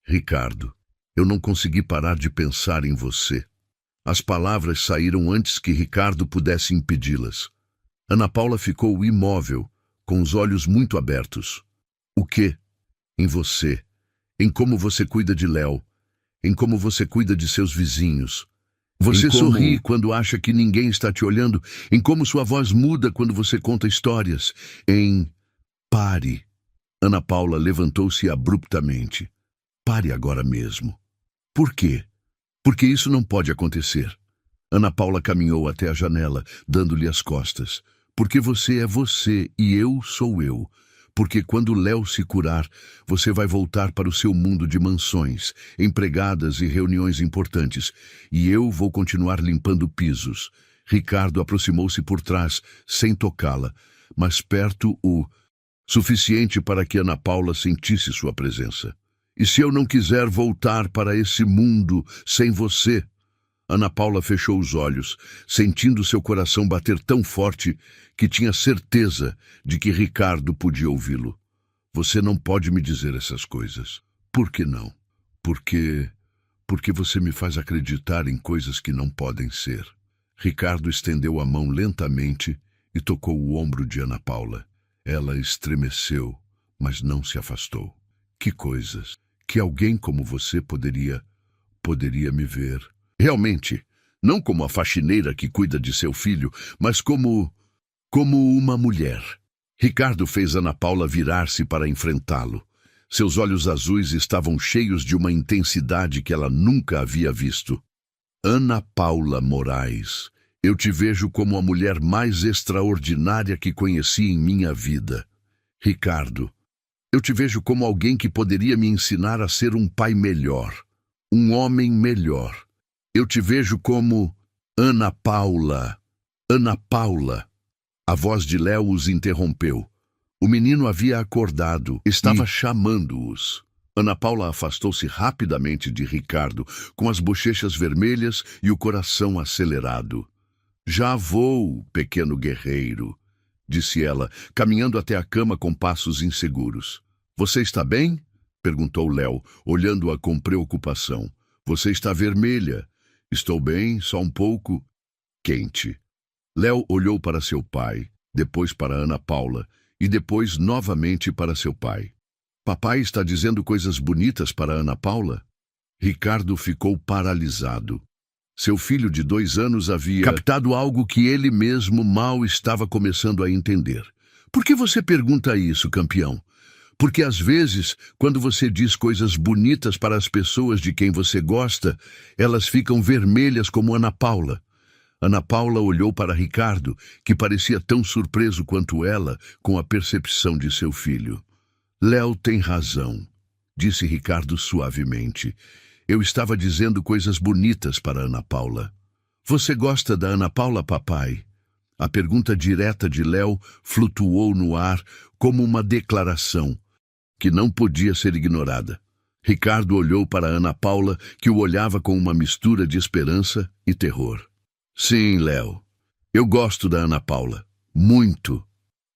"Ricardo, eu não consegui parar de pensar em você." As palavras saíram antes que Ricardo pudesse impedi-las. Ana Paula ficou imóvel, com os olhos muito abertos. "O quê?" "Em você. em como você cuida de Léo, em como você cuida de seus vizinhos. Você sorri quando acha que ninguém está te olhando, em como sua voz muda quando você conta histórias, Pare. Ana Paula levantou-se abruptamente. Pare agora mesmo. Por quê? Porque isso não pode acontecer. Ana Paula caminhou até a janela, dando-lhe as costas. Porque você é você e eu sou eu. Porque quando Léo se curar, você vai voltar para o seu mundo de mansões, empregadas e reuniões importantes, e eu vou continuar limpando pisos. Ricardo aproximou-se por trás, sem tocá-la, mas perto o suficiente para que Ana Paula sentisse sua presença. E se eu não quiser voltar para esse mundo sem você? Ana Paula fechou os olhos, sentindo seu coração bater tão forte que tinha certeza de que Ricardo podia ouvi-lo. Você não pode me dizer essas coisas. Por que não? Porque você me faz acreditar em coisas que não podem ser. Ricardo estendeu a mão lentamente e tocou o ombro de Ana Paula. Ela estremeceu, mas não se afastou. Que coisas? Que alguém como você poderia me ver. Realmente, não como a faxineira que cuida de seu filho, mas como uma mulher. Ricardo fez Ana Paula virar-se para enfrentá-lo. Seus olhos azuis estavam cheios de uma intensidade que ela nunca havia visto. Ana Paula Moraes, eu te vejo como a mulher mais extraordinária que conheci em minha vida. Ricardo, eu te vejo como alguém que poderia me ensinar a ser um pai melhor, um homem melhor. Eu te vejo como Ana Paula. Ana Paula. A voz de Léo os interrompeu. O menino havia acordado, estava chamando-os. Ana Paula afastou-se rapidamente de Ricardo, com as bochechas vermelhas e o coração acelerado. Já vou, pequeno guerreiro, disse ela, caminhando até a cama com passos inseguros. Você está bem? Perguntou Léo, olhando-a com preocupação. Você está vermelha. Estou bem, só um pouco quente. Léo olhou para seu pai, depois para Ana Paula e depois novamente para seu pai. Papai está dizendo coisas bonitas para Ana Paula? Ricardo ficou paralisado. Seu filho de 2 anos havia captado algo que ele mesmo mal estava começando a entender. Por que você pergunta isso, campeão? Porque às vezes, quando você diz coisas bonitas para as pessoas de quem você gosta, elas ficam vermelhas como Ana Paula. Ana Paula olhou para Ricardo, que parecia tão surpreso quanto ela com a percepção de seu filho. Léo tem razão, disse Ricardo suavemente. Eu estava dizendo coisas bonitas para Ana Paula. Você gosta da Ana Paula, papai? A pergunta direta de Léo flutuou no ar como uma declaração que não podia ser ignorada. Ricardo olhou para Ana Paula, que o olhava com uma mistura de esperança e terror. Sim, Léo, eu gosto da Ana Paula. Muito.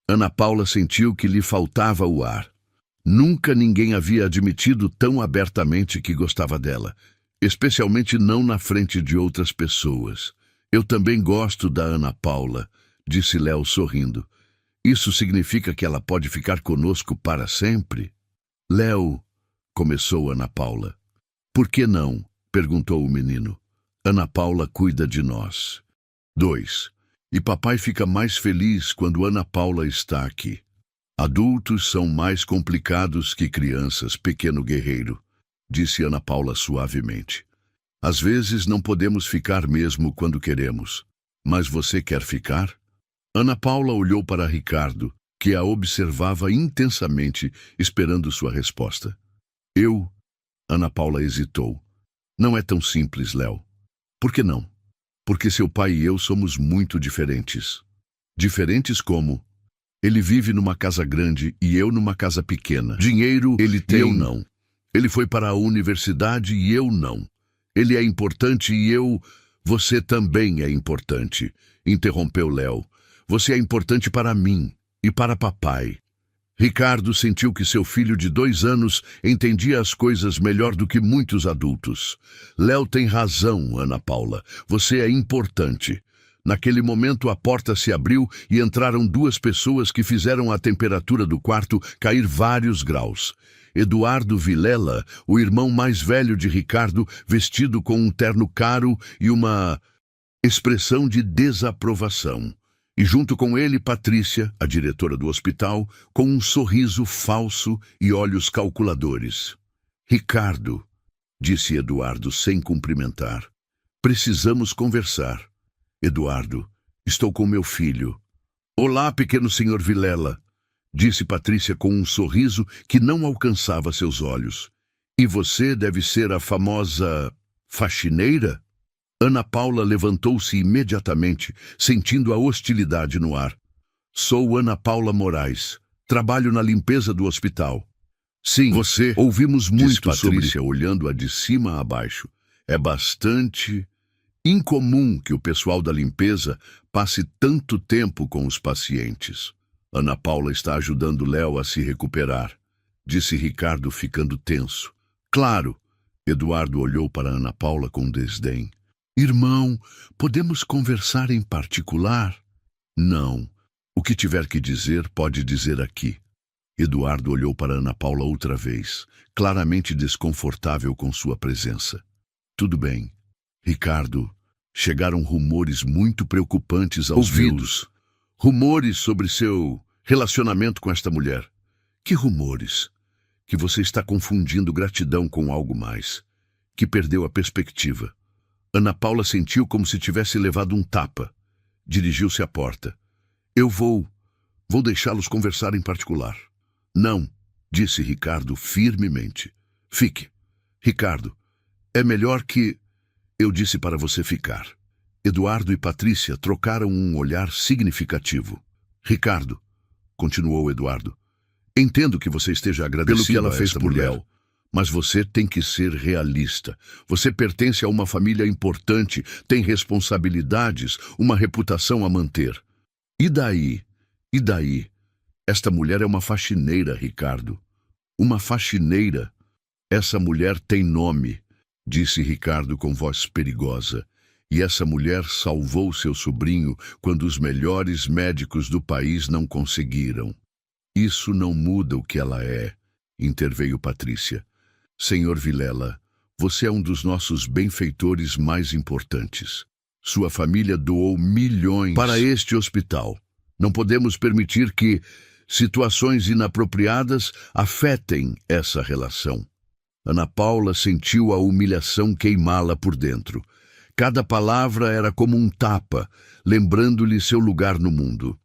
Ana Paula sentiu que lhe faltava o ar. Nunca ninguém havia admitido tão abertamente que gostava dela, especialmente não na frente de outras pessoas. Eu também gosto da Ana Paula, disse Léo sorrindo. Isso significa que ela pode ficar conosco para sempre? Léo, começou Ana Paula. Por que não? Perguntou o menino. Ana Paula cuida de nós. 2. E papai fica mais feliz quando Ana Paula está aqui. Adultos são mais complicados que crianças, pequeno guerreiro, disse Ana Paula suavemente. Às vezes não podemos ficar mesmo quando queremos. Mas você quer ficar? Ana Paula olhou para Ricardo, que a observava intensamente, esperando sua resposta. Eu? Ana Paula hesitou. Não é tão simples, Léo. Por que não? Porque seu pai e eu somos muito diferentes. Diferentes como? Ele vive numa casa grande e eu numa casa pequena. Dinheiro ele tem e eu não. Ele foi para a universidade e eu não. Ele é importante e eu... Você também é importante, interrompeu Léo. Você é importante para mim e para papai. Ricardo sentiu que seu filho de 2 anos entendia as coisas melhor do que muitos adultos. Léo tem razão, Ana Paula. Você é importante. Naquele momento, a porta se abriu e entraram duas pessoas que fizeram a temperatura do quarto cair vários graus. Eduardo Vilela, o irmão mais velho de Ricardo, vestido com um terno caro e uma expressão de desaprovação. E junto com ele, Patrícia, a diretora do hospital, com um sorriso falso e olhos calculadores. Ricardo, disse Eduardo sem cumprimentar. Precisamos conversar. Eduardo, estou com meu filho. Olá, pequeno senhor Vilela, disse Patrícia com um sorriso que não alcançava seus olhos. E você deve ser a famosa faxineira? Ana Paula levantou-se imediatamente, sentindo a hostilidade no ar. Sou Ana Paula Moraes. Trabalho na limpeza do hospital. Sim, você. Ouvimos muito Patrícia, olhando-a de cima a baixo. É bastante incomum que o pessoal da limpeza passe tanto tempo com os pacientes. Ana Paula está ajudando Léo a se recuperar, disse Ricardo, ficando tenso. Claro. Eduardo olhou para Ana Paula com desdém. Irmão, podemos conversar em particular? Não. O que tiver que dizer, pode dizer aqui. Eduardo olhou para Ana Paula outra vez, claramente desconfortável com sua presença. Tudo bem. Ricardo, chegaram rumores muito preocupantes aos ouvidos. Rumores sobre seu relacionamento com esta mulher. Que rumores? Que você está confundindo gratidão com algo mais. Que perdeu a perspectiva. Ana Paula sentiu como se tivesse levado um tapa. Dirigiu-se à porta. Eu vou deixá-los conversar em particular. Não, disse Ricardo firmemente. Fique. Ricardo, é melhor que... Eu disse para você ficar. Eduardo e Patrícia trocaram um olhar significativo. Ricardo, continuou Eduardo, entendo que você esteja agradecido pelo que ela fez por Léo, mas você tem que ser realista. Você pertence a uma família importante, tem responsabilidades, uma reputação a manter. E daí? E daí? Esta mulher é uma faxineira, Ricardo. Uma faxineira. Essa mulher tem nome, disse Ricardo com voz perigosa. E essa mulher salvou seu sobrinho quando os melhores médicos do país não conseguiram. Isso não muda o que ela é, interveio Patrícia. Senhor Vilela, você é um dos nossos benfeitores mais importantes. Sua família doou milhões para este hospital. Não podemos permitir que situações inapropriadas afetem essa relação. Ana Paula sentiu a humilhação queimá-la por dentro. Cada palavra era como um tapa, lembrando-lhe seu lugar no mundo.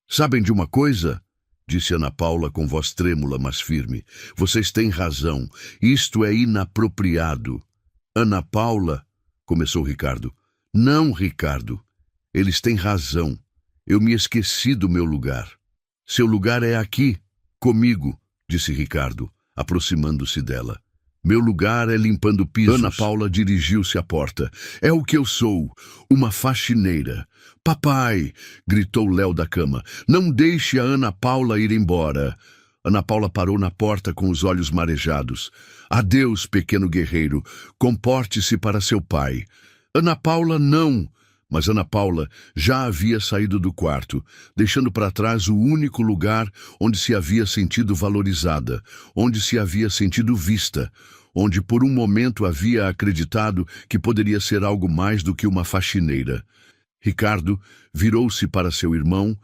Sabem de uma coisa? Disse Ana Paula com voz trêmula, mas firme. Vocês têm razão. Isto é inapropriado. Ana Paula, começou Ricardo. Não, Ricardo. Eles têm razão. Eu me esqueci do meu lugar. Seu lugar é aqui, comigo, disse Ricardo, aproximando-se dela. Meu lugar é limpando pisos. Ana Paula dirigiu-se à porta. É o que eu sou, uma faxineira. Papai, gritou Léo da cama, não deixe a Ana Paula ir embora. Ana Paula parou na porta com os olhos marejados. Adeus, pequeno guerreiro, comporte-se para seu pai. Ana Paula, não. Mas Ana Paula já havia saído do quarto, deixando para trás o único lugar onde se havia sentido valorizada, onde se havia sentido vista, onde por um momento havia acreditado que poderia ser algo mais do que uma faxineira. Ricardo virou-se para seu irmão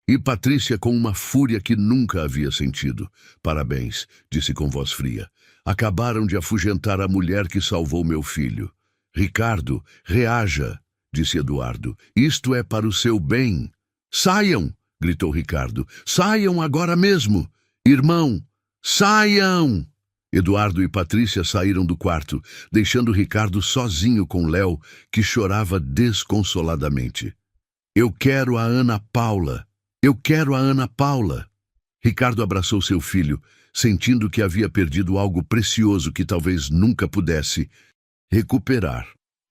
e Patrícia com uma fúria que nunca havia sentido. Parabéns, disse com voz fria. Acabaram de afugentar a mulher que salvou meu filho. Ricardo, reaja, disse Eduardo. Isto é para o seu bem. Saiam, gritou Ricardo. Saiam agora mesmo. Irmão, saiam! Eduardo e Patrícia saíram do quarto, deixando Ricardo sozinho com Léo, que chorava desconsoladamente. Eu quero a Ana Paula. Eu quero a Ana Paula. Ricardo abraçou seu filho, sentindo que havia perdido algo precioso que talvez nunca pudesse recuperar.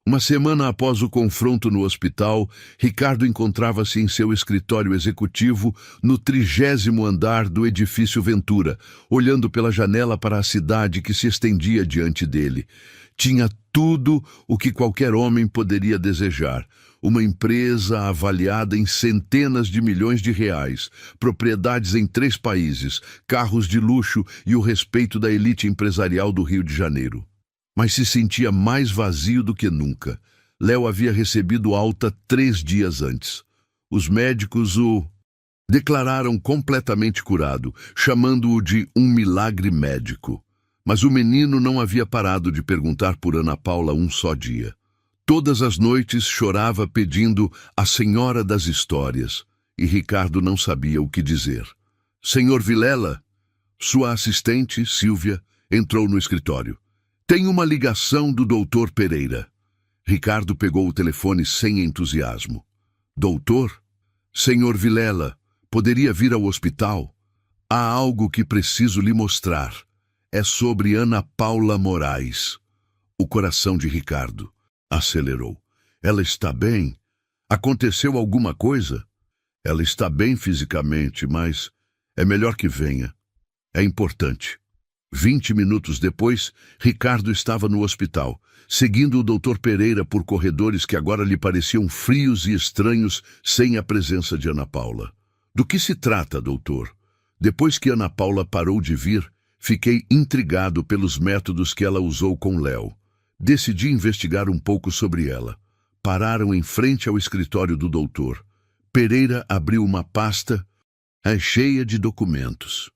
Uma semana após o confronto no hospital, Ricardo encontrava-se em seu escritório executivo no 30º andar do edifício Ventura, olhando pela janela para a cidade que se estendia diante dele. Tinha tudo o que qualquer homem poderia desejar. Uma empresa avaliada em centenas de milhões de reais, propriedades em 3 países, carros de luxo e o respeito da elite empresarial do Rio de Janeiro. Mas se sentia mais vazio do que nunca. Léo havia recebido alta 3 dias antes. Os médicos o declararam completamente curado, chamando-o de um milagre médico. Mas o menino não havia parado de perguntar por Ana Paula um só dia. Todas as noites chorava pedindo a Senhora das Histórias, e Ricardo não sabia o que dizer. Senhor Vilela, sua assistente, Silvia, entrou no escritório. Tem uma ligação do doutor Pereira. Ricardo pegou o telefone sem entusiasmo. Doutor? Senhor Vilela, poderia vir ao hospital? Há algo que preciso lhe mostrar. É sobre Ana Paula Moraes. O coração de Ricardo acelerou. Ela está bem? Aconteceu alguma coisa? Ela está bem fisicamente, mas é melhor que venha. É importante. 20 minutos depois, Ricardo estava no hospital, seguindo o Dr. Pereira por corredores que agora lhe pareciam frios e estranhos sem a presença de Ana Paula. Do que se trata, doutor? Depois que Ana Paula parou de vir, fiquei intrigado pelos métodos que ela usou com Léo. Decidi investigar um pouco sobre ela. Pararam em frente ao escritório do doutor. Pereira abriu uma pasta cheia de documentos.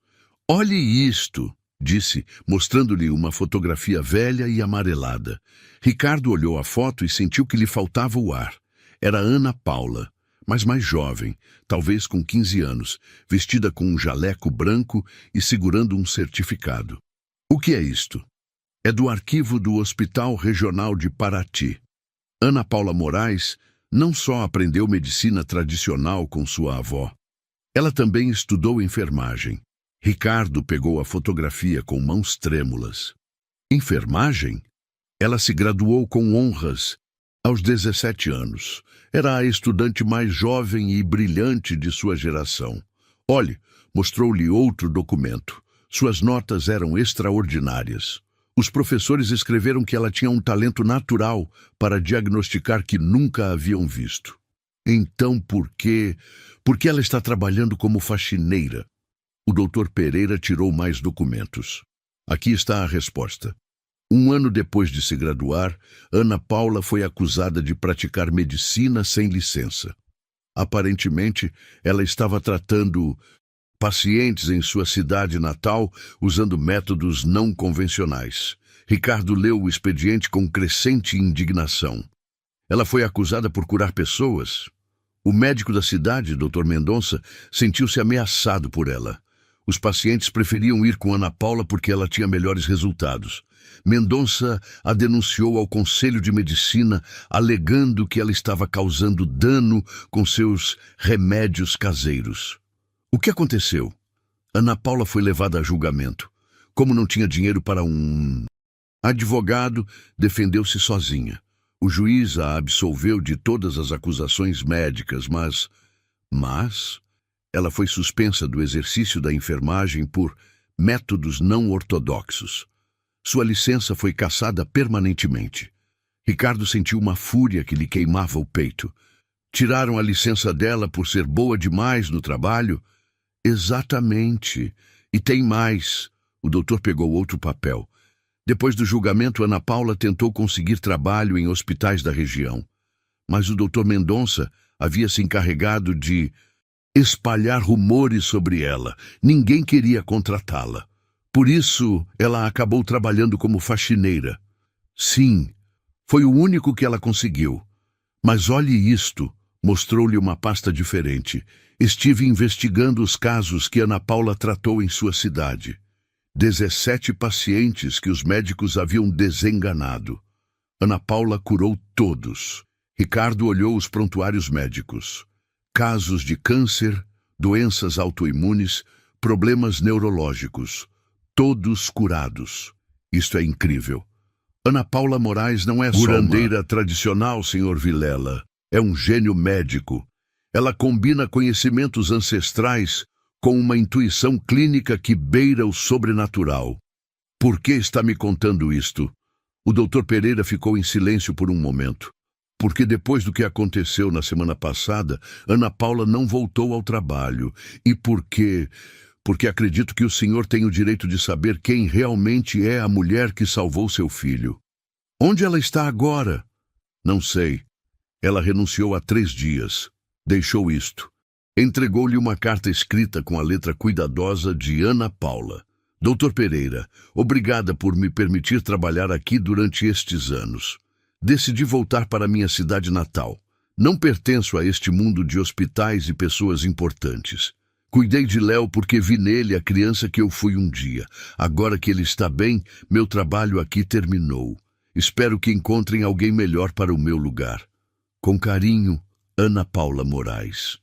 Olhe isto, disse, mostrando-lhe uma fotografia velha e amarelada. Ricardo olhou a foto e sentiu que lhe faltava o ar. Era Ana Paula, mas mais jovem, talvez com 15 anos, vestida com um jaleco branco e segurando um certificado. O que é isto? É do arquivo do Hospital Regional de Paraty. Ana Paula Moraes não só aprendeu medicina tradicional com sua avó, ela também estudou enfermagem. Ricardo pegou a fotografia com mãos trêmulas. Enfermagem? Ela se graduou com honras aos 17 anos. Era a estudante mais jovem e brilhante de sua geração. Olhe, mostrou-lhe outro documento. Suas notas eram extraordinárias. Os professores escreveram que ela tinha um talento natural para diagnosticar que nunca haviam visto. Então por quê? Porque ela está trabalhando como faxineira. O doutor Pereira tirou mais documentos. Aqui está a resposta. 1 ano depois de se graduar, Ana Paula foi acusada de praticar medicina sem licença. Aparentemente, ela estava tratando pacientes em sua cidade natal usando métodos não convencionais. Ricardo leu o expediente com crescente indignação. Ela foi acusada por curar pessoas. O médico da cidade, Dr. Mendonça, sentiu-se ameaçado por ela. Os pacientes preferiam ir com Ana Paula porque ela tinha melhores resultados. Mendonça a denunciou ao Conselho de Medicina, alegando que ela estava causando dano com seus remédios caseiros. O que aconteceu? Ana Paula foi levada a julgamento. Como não tinha dinheiro para um advogado, defendeu-se sozinha. O juiz a absolveu de todas as acusações médicas, mas ela foi suspensa do exercício da enfermagem por métodos não ortodoxos. Sua licença foi cassada permanentemente. Ricardo sentiu uma fúria que lhe queimava o peito. Tiraram a licença dela por ser boa demais no trabalho? Exatamente. E tem mais. O doutor pegou outro papel. Depois do julgamento, Ana Paula tentou conseguir trabalho em hospitais da região. Mas o doutor Mendonça havia se encarregado de espalhar rumores sobre ela. Ninguém queria contratá-la. Por isso, ela acabou trabalhando como faxineira. Sim, foi o único que ela conseguiu. Mas olhe isto, mostrou-lhe uma pasta diferente. Estive investigando os casos que Ana Paula tratou em sua cidade. 17 pacientes que os médicos haviam desenganado. Ana Paula curou todos. Ricardo olhou os prontuários médicos. Casos de câncer, doenças autoimunes, problemas neurológicos. Todos curados. Isto é incrível. Ana Paula Moraes não é só curandeira tradicional, Sr. Vilela. É um gênio médico. Ela combina conhecimentos ancestrais com uma intuição clínica que beira o sobrenatural. Por que está me contando isto? O doutor Pereira ficou em silêncio por um momento, porque depois do que aconteceu na semana passada, Ana Paula não voltou ao trabalho. E por quê? Porque acredito que o senhor tem o direito de saber quem realmente é a mulher que salvou seu filho. Onde ela está agora? Não sei. Ela renunciou há 3 dias. Deixou isto. Entregou-lhe uma carta escrita com a letra cuidadosa de Ana Paula. Doutor Pereira, obrigada por me permitir trabalhar aqui durante estes anos. Decidi voltar para minha cidade natal. Não pertenço a este mundo de hospitais e pessoas importantes. Cuidei de Léo porque vi nele a criança que eu fui um dia. Agora que ele está bem, meu trabalho aqui terminou. Espero que encontrem alguém melhor para o meu lugar. Com carinho, Ana Paula Moraes.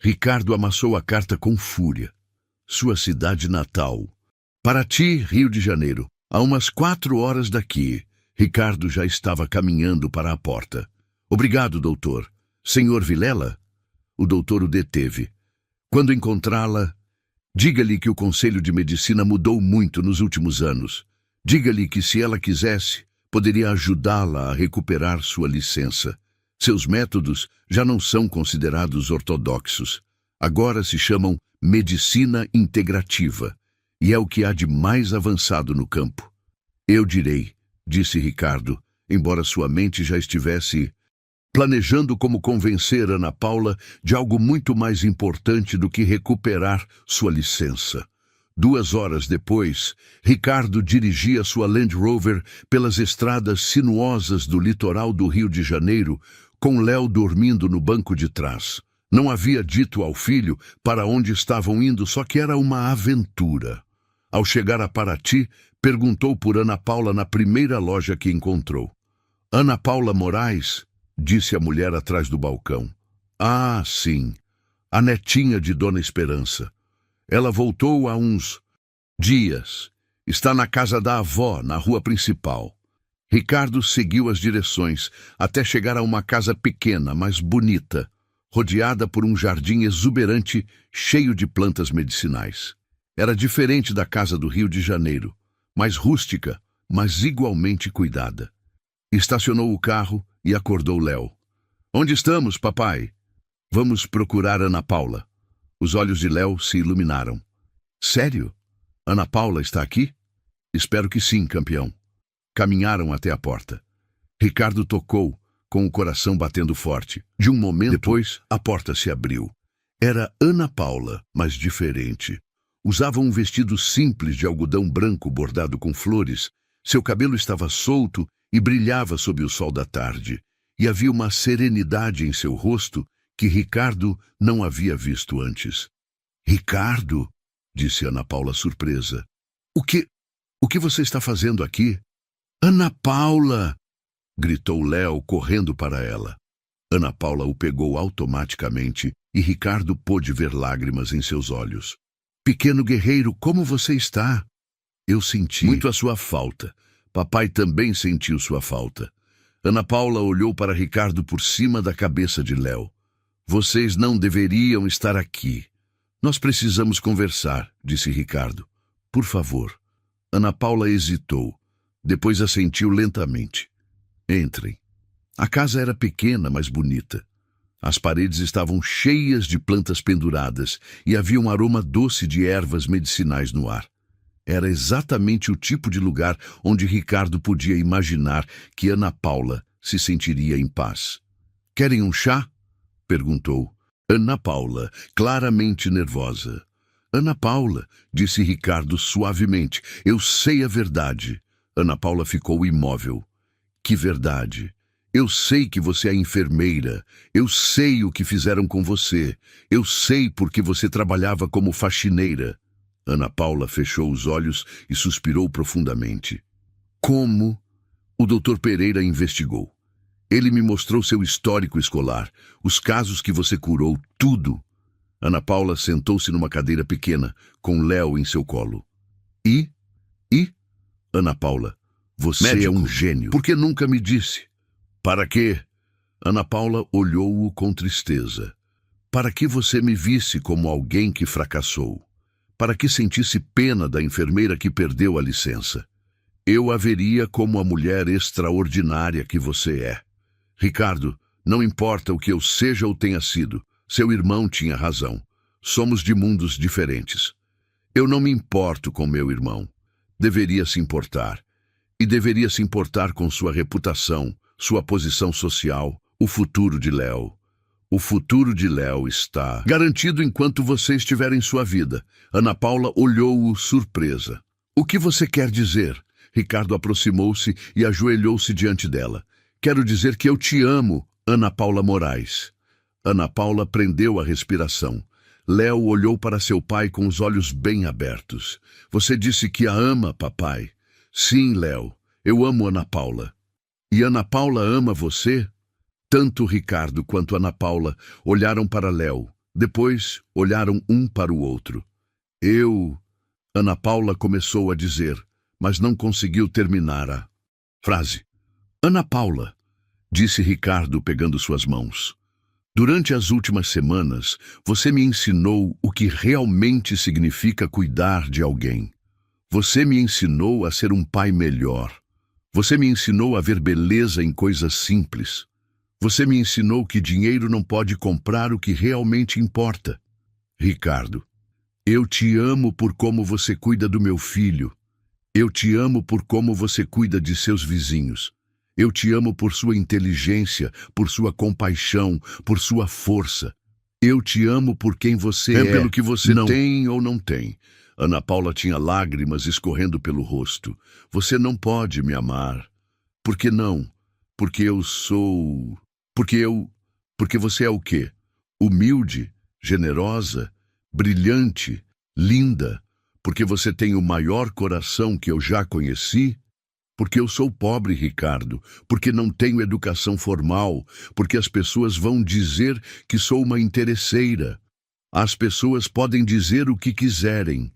Ricardo amassou a carta com fúria. Sua cidade natal. Paraty, Rio de Janeiro. A umas 4 horas daqui. Ricardo já estava caminhando para a porta. Obrigado, doutor. Senhor Vilela? O doutor o deteve. Quando encontrá-la, diga-lhe que o Conselho de Medicina mudou muito nos últimos anos. Diga-lhe que, se ela quisesse, poderia ajudá-la a recuperar sua licença. Seus métodos já não são considerados ortodoxos. Agora se chamam medicina integrativa, e é o que há de mais avançado no campo. Eu direi, disse Ricardo, embora sua mente já estivesse planejando como convencer Ana Paula de algo muito mais importante do que recuperar sua licença. 2 horas depois, Ricardo dirigia sua Land Rover pelas estradas sinuosas do litoral do Rio de Janeiro, com Léo dormindo no banco de trás. Não havia dito ao filho para onde estavam indo, só que era uma aventura. Ao chegar a Paraty, perguntou por Ana Paula na primeira loja que encontrou. Ana Paula Moraes, disse a mulher atrás do balcão. Ah, sim, a netinha de Dona Esperança. Ela voltou há uns dias. Está na casa da avó, na rua principal. Ricardo seguiu as direções, até chegar a uma casa pequena, mas bonita, rodeada por um jardim exuberante, cheio de plantas medicinais. Era diferente da casa do Rio de Janeiro, mais rústica, mas igualmente cuidada. Estacionou o carro e acordou Léo. Onde estamos, papai? Vamos procurar Ana Paula. Os olhos de Léo se iluminaram. Sério? Ana Paula está aqui? Espero que sim, campeão. Caminharam até a porta. Ricardo tocou, com o coração batendo forte. De um momento depois, a porta se abriu. Era Ana Paula, mas diferente. Usava um vestido simples de algodão branco bordado com flores. Seu cabelo estava solto e brilhava sob o sol da tarde. E havia uma serenidade em seu rosto que Ricardo não havia visto antes. Ricardo, disse Ana Paula surpresa. O que você está fazendo aqui? Ana Paula! Gritou Léo, correndo para ela. Ana Paula o pegou automaticamente e Ricardo pôde ver lágrimas em seus olhos. Pequeno guerreiro, como você está? Eu senti muito a sua falta. Papai também sentiu sua falta. Ana Paula olhou para Ricardo por cima da cabeça de Léo. Vocês não deveriam estar aqui. Nós precisamos conversar, disse Ricardo. Por favor. Ana Paula hesitou. Depois assentiu lentamente. Entrem. A casa era pequena, mas bonita. As paredes estavam cheias de plantas penduradas e havia um aroma doce de ervas medicinais no ar. Era exatamente o tipo de lugar onde Ricardo podia imaginar que Ana Paula se sentiria em paz. Querem um chá? Perguntou. Ana Paula, claramente nervosa. Ana Paula, disse Ricardo suavemente, eu sei a verdade. Ana Paula ficou imóvel. Que verdade? Eu sei que você é enfermeira. Eu sei o que fizeram com você. Eu sei porque você trabalhava como faxineira. Ana Paula fechou os olhos e suspirou profundamente. Como? O doutor Pereira investigou. Ele me mostrou seu histórico escolar, os casos que você curou, tudo. Ana Paula sentou-se numa cadeira pequena, com Léo em seu colo. E? Ana Paula, você Médico. é um gênio. Por que nunca me disse? Para quê? Ana Paula olhou-o com tristeza. Para que você me visse como alguém que fracassou. Para que sentisse pena da enfermeira que perdeu a licença. eu a veria como a mulher extraordinária que você é. Ricardo, não importa o que eu seja ou tenha sido, seu irmão tinha razão. Somos de mundos diferentes. Eu não me importo com meu irmão. Deveria se importar. E deveria se importar com sua reputação, sua posição social, o futuro de Léo. O futuro de Léo está garantido enquanto você estiver em sua vida. Ana Paula olhou-o surpresa. O que você quer dizer? Ricardo aproximou-se e ajoelhou-se diante dela. Quero dizer que eu te amo, Ana Paula Moraes. Ana Paula prendeu a respiração. Léo olhou para seu pai com os olhos bem abertos. Você disse que a ama, papai. Sim, Léo, eu amo Ana Paula. E Ana Paula ama você? Tanto Ricardo quanto Ana Paula olharam para Léo. Depois olharam um para o outro. Ana Paula começou a dizer, mas não conseguiu terminar a frase. Ana Paula, disse Ricardo pegando suas mãos. Durante as últimas semanas, você me ensinou o que realmente significa cuidar de alguém. Você me ensinou a ser um pai melhor. Você me ensinou a ver beleza em coisas simples. Você me ensinou que dinheiro não pode comprar o que realmente importa. Ricardo, eu te amo por como você cuida do meu filho. Eu te amo por como você cuida de seus vizinhos. Eu te amo por sua inteligência, por sua compaixão, por sua força. Eu te amo por quem você é. Pelo que você não tem ou não tem. Ana Paula tinha lágrimas escorrendo pelo rosto. Você não pode me amar. Por que não? Porque eu sou... Porque você é o quê? Humilde, generosa, brilhante, linda. Porque você tem o maior coração que eu já conheci? Porque eu sou pobre, Ricardo. Porque não tenho educação formal. Porque as pessoas vão dizer que sou uma interesseira. As pessoas podem dizer o que quiserem.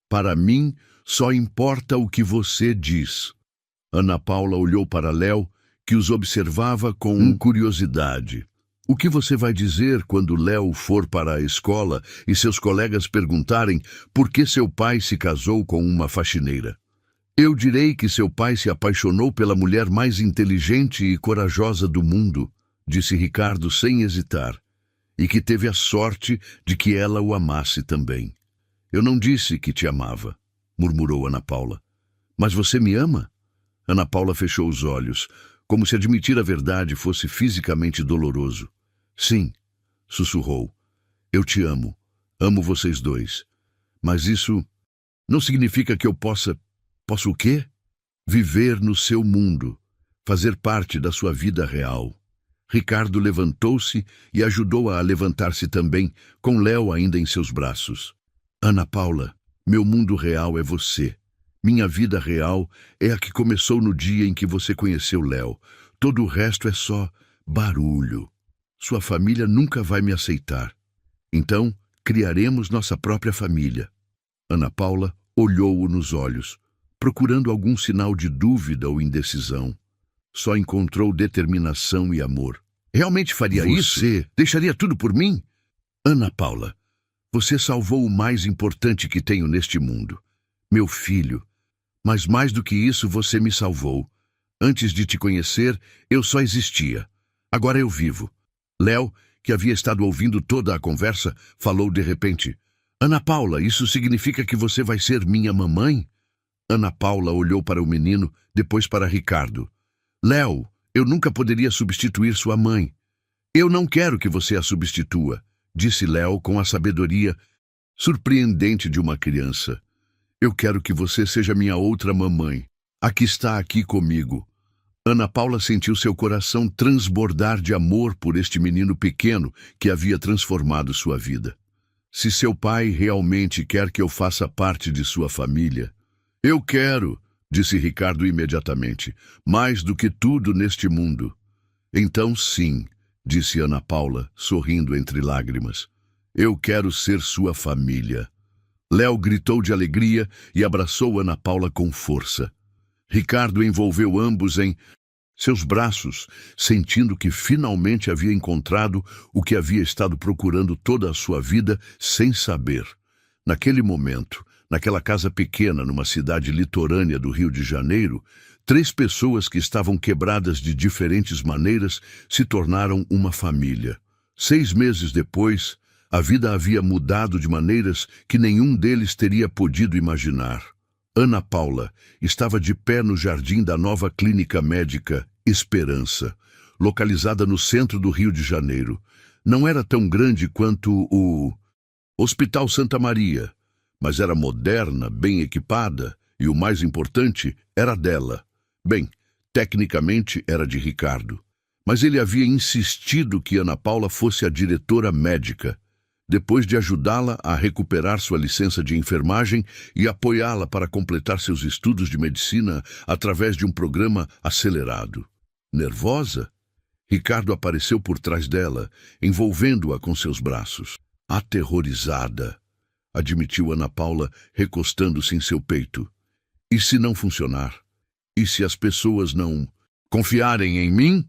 Para mim, só importa o que você diz. Ana Paula olhou para Léo, que os observava com curiosidade. O que você vai dizer quando Léo for para a escola e seus colegas perguntarem por que seu pai se casou com uma faxineira? Eu direi que seu pai se apaixonou pela mulher mais inteligente e corajosa do mundo, disse Ricardo sem hesitar, e que teve a sorte de que ela o amasse também. Eu não disse que te amava, murmurou Ana Paula. Mas você me ama? Ana Paula fechou os olhos, como se admitir a verdade fosse fisicamente doloroso. Sim, sussurrou. Eu te amo. Amo vocês dois. Mas isso não significa que eu possa o quê? Viver no seu mundo. Fazer parte da sua vida real. Ricardo levantou-se e ajudou-a a levantar-se também, com Léo ainda em seus braços. Ana Paula, meu mundo real é você. Minha vida real é a que começou no dia em que você conheceu Léo. Todo o resto é só barulho. Sua família nunca vai me aceitar. Então, criaremos nossa própria família. Ana Paula olhou-o nos olhos, procurando algum sinal de dúvida ou indecisão. Só encontrou determinação e amor. Realmente faria isso? Você deixaria tudo por mim? Ana Paula, você salvou o mais importante que tenho neste mundo. Meu filho. Mas mais do que isso, você me salvou. Antes de te conhecer, eu só existia. Agora eu vivo. Léo, que havia estado ouvindo toda a conversa, falou de repente. Ana Paula, isso significa que você vai ser minha mamãe? Ana Paula olhou para o menino, depois para Ricardo. Léo, eu nunca poderia substituir sua mãe. Eu não quero que você a substitua, disse Léo com a sabedoria surpreendente de uma criança. Eu quero que você seja minha outra mamãe, a que está aqui comigo. Ana Paula sentiu seu coração transbordar de amor por este menino pequeno que havia transformado sua vida. Se seu pai realmente quer que eu faça parte de sua família... Eu quero, disse Ricardo imediatamente, mais do que tudo neste mundo. Então sim, disse Ana Paula, sorrindo entre lágrimas. Eu quero ser sua família. Léo gritou de alegria e abraçou Ana Paula com força. Ricardo envolveu ambos em seus braços, sentindo que finalmente havia encontrado o que havia estado procurando toda a sua vida sem saber. Naquele momento, Naquela casa pequena, numa cidade litorânea do Rio de Janeiro, 3 pessoas que estavam quebradas de diferentes maneiras se tornaram uma família. 6 meses depois, a vida havia mudado de maneiras que nenhum deles teria podido imaginar. Ana Paula estava de pé no jardim da nova clínica médica Esperança, localizada no centro do Rio de Janeiro. Não era tão grande quanto o Hospital Santa Maria, mas era moderna, bem equipada e, o mais importante, era dela. Bem, tecnicamente era de Ricardo, mas ele havia insistido que Ana Paula fosse a diretora médica, depois de ajudá-la a recuperar sua licença de enfermagem e apoiá-la para completar seus estudos de medicina através de um programa acelerado. Nervosa, Ricardo apareceu por trás dela, envolvendo-a com seus braços. Aterrorizada, admitiu Ana Paula, recostando-se em seu peito. E se não funcionar? E se as pessoas não confiarem em mim?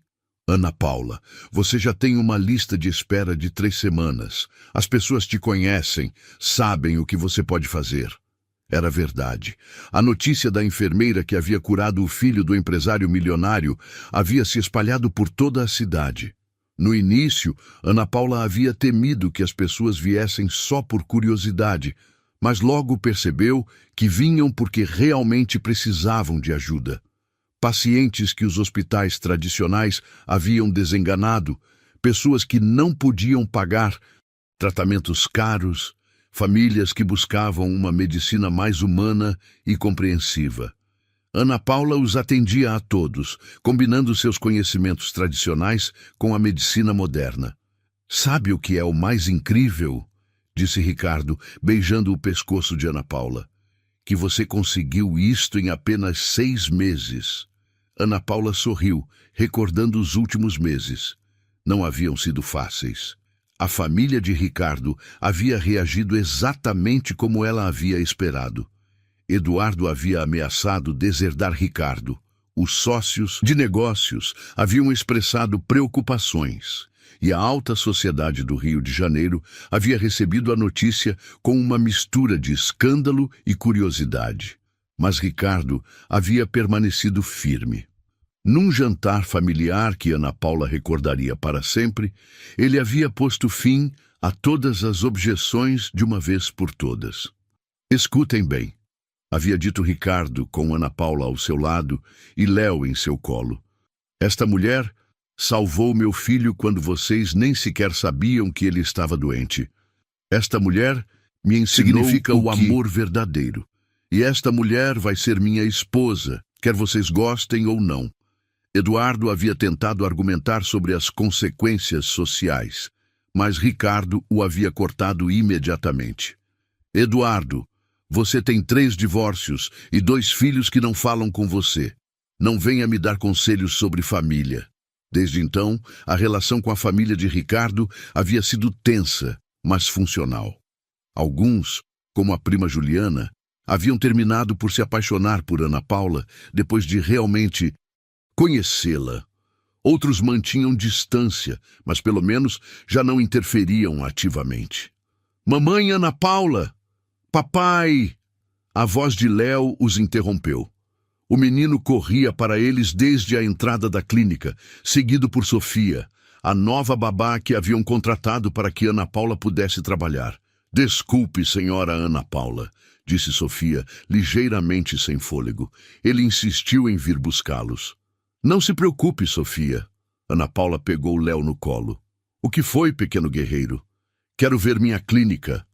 Ana Paula, você já tem uma lista de espera de 3 semanas. As pessoas te conhecem, sabem o que você pode fazer. Era verdade. A notícia da enfermeira que havia curado o filho do empresário milionário havia se espalhado por toda a cidade. No início, Ana Paula havia temido que as pessoas viessem só por curiosidade, mas logo percebeu que vinham porque realmente precisavam de ajuda. Pacientes que os hospitais tradicionais haviam desenganado, pessoas que não podiam pagar tratamentos caros, famílias que buscavam uma medicina mais humana e compreensiva. Ana Paula os atendia a todos, combinando seus conhecimentos tradicionais com a medicina moderna. Sabe o que é o mais incrível? Disse Ricardo, beijando o pescoço de Ana Paula. Que você conseguiu isto em apenas 6 meses. Ana Paula sorriu, recordando os últimos meses. Não haviam sido fáceis. A família de Ricardo havia reagido exatamente como ela havia esperado. Eduardo havia ameaçado deserdar Ricardo. Os sócios de negócios haviam expressado preocupações. E a alta sociedade do Rio de Janeiro havia recebido a notícia com uma mistura de escândalo e curiosidade. Mas Ricardo havia permanecido firme. Num jantar familiar que Ana Paula recordaria para sempre, ele havia posto fim a todas as objeções de uma vez por todas. Escutem bem, havia dito Ricardo com Ana Paula ao seu lado e Léo em seu colo. Esta mulher salvou meu filho quando vocês nem sequer sabiam que ele estava doente. Esta mulher me ensinou o amor verdadeiro. E esta mulher vai ser minha esposa, quer vocês gostem ou não. Eduardo havia tentado argumentar sobre as consequências sociais, mas Ricardo o havia cortado imediatamente. Eduardo, você tem 3 divórcios e 2 filhos que não falam com você. Não venha me dar conselhos sobre família. Desde então, a relação com a família de Ricardo havia sido tensa, mas funcional. Alguns, como a prima Juliana, haviam terminado por se apaixonar por Ana Paula depois de realmente conhecê-la. Outros mantinham distância, mas pelo menos já não interferiam ativamente. Mamãe Ana Paula! Papai! A voz de Léo os interrompeu. O menino corria para eles desde a entrada da clínica, seguido por Sofia, a nova babá que haviam contratado para que Ana Paula pudesse trabalhar. Desculpe, senhora Ana Paula, disse Sofia, ligeiramente sem fôlego. Ele insistiu em vir buscá-los. Não se preocupe, Sofia. Ana Paula pegou Léo no colo. O que foi, pequeno guerreiro? Quero ver minha clínica,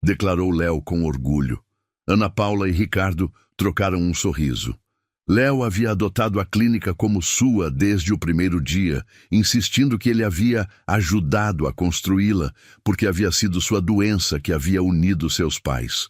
declarou Léo com orgulho. Ana Paula e Ricardo trocaram um sorriso. Léo havia adotado a clínica como sua desde o primeiro dia, insistindo que ele havia ajudado a construí-la, porque havia sido sua doença que havia unido seus pais.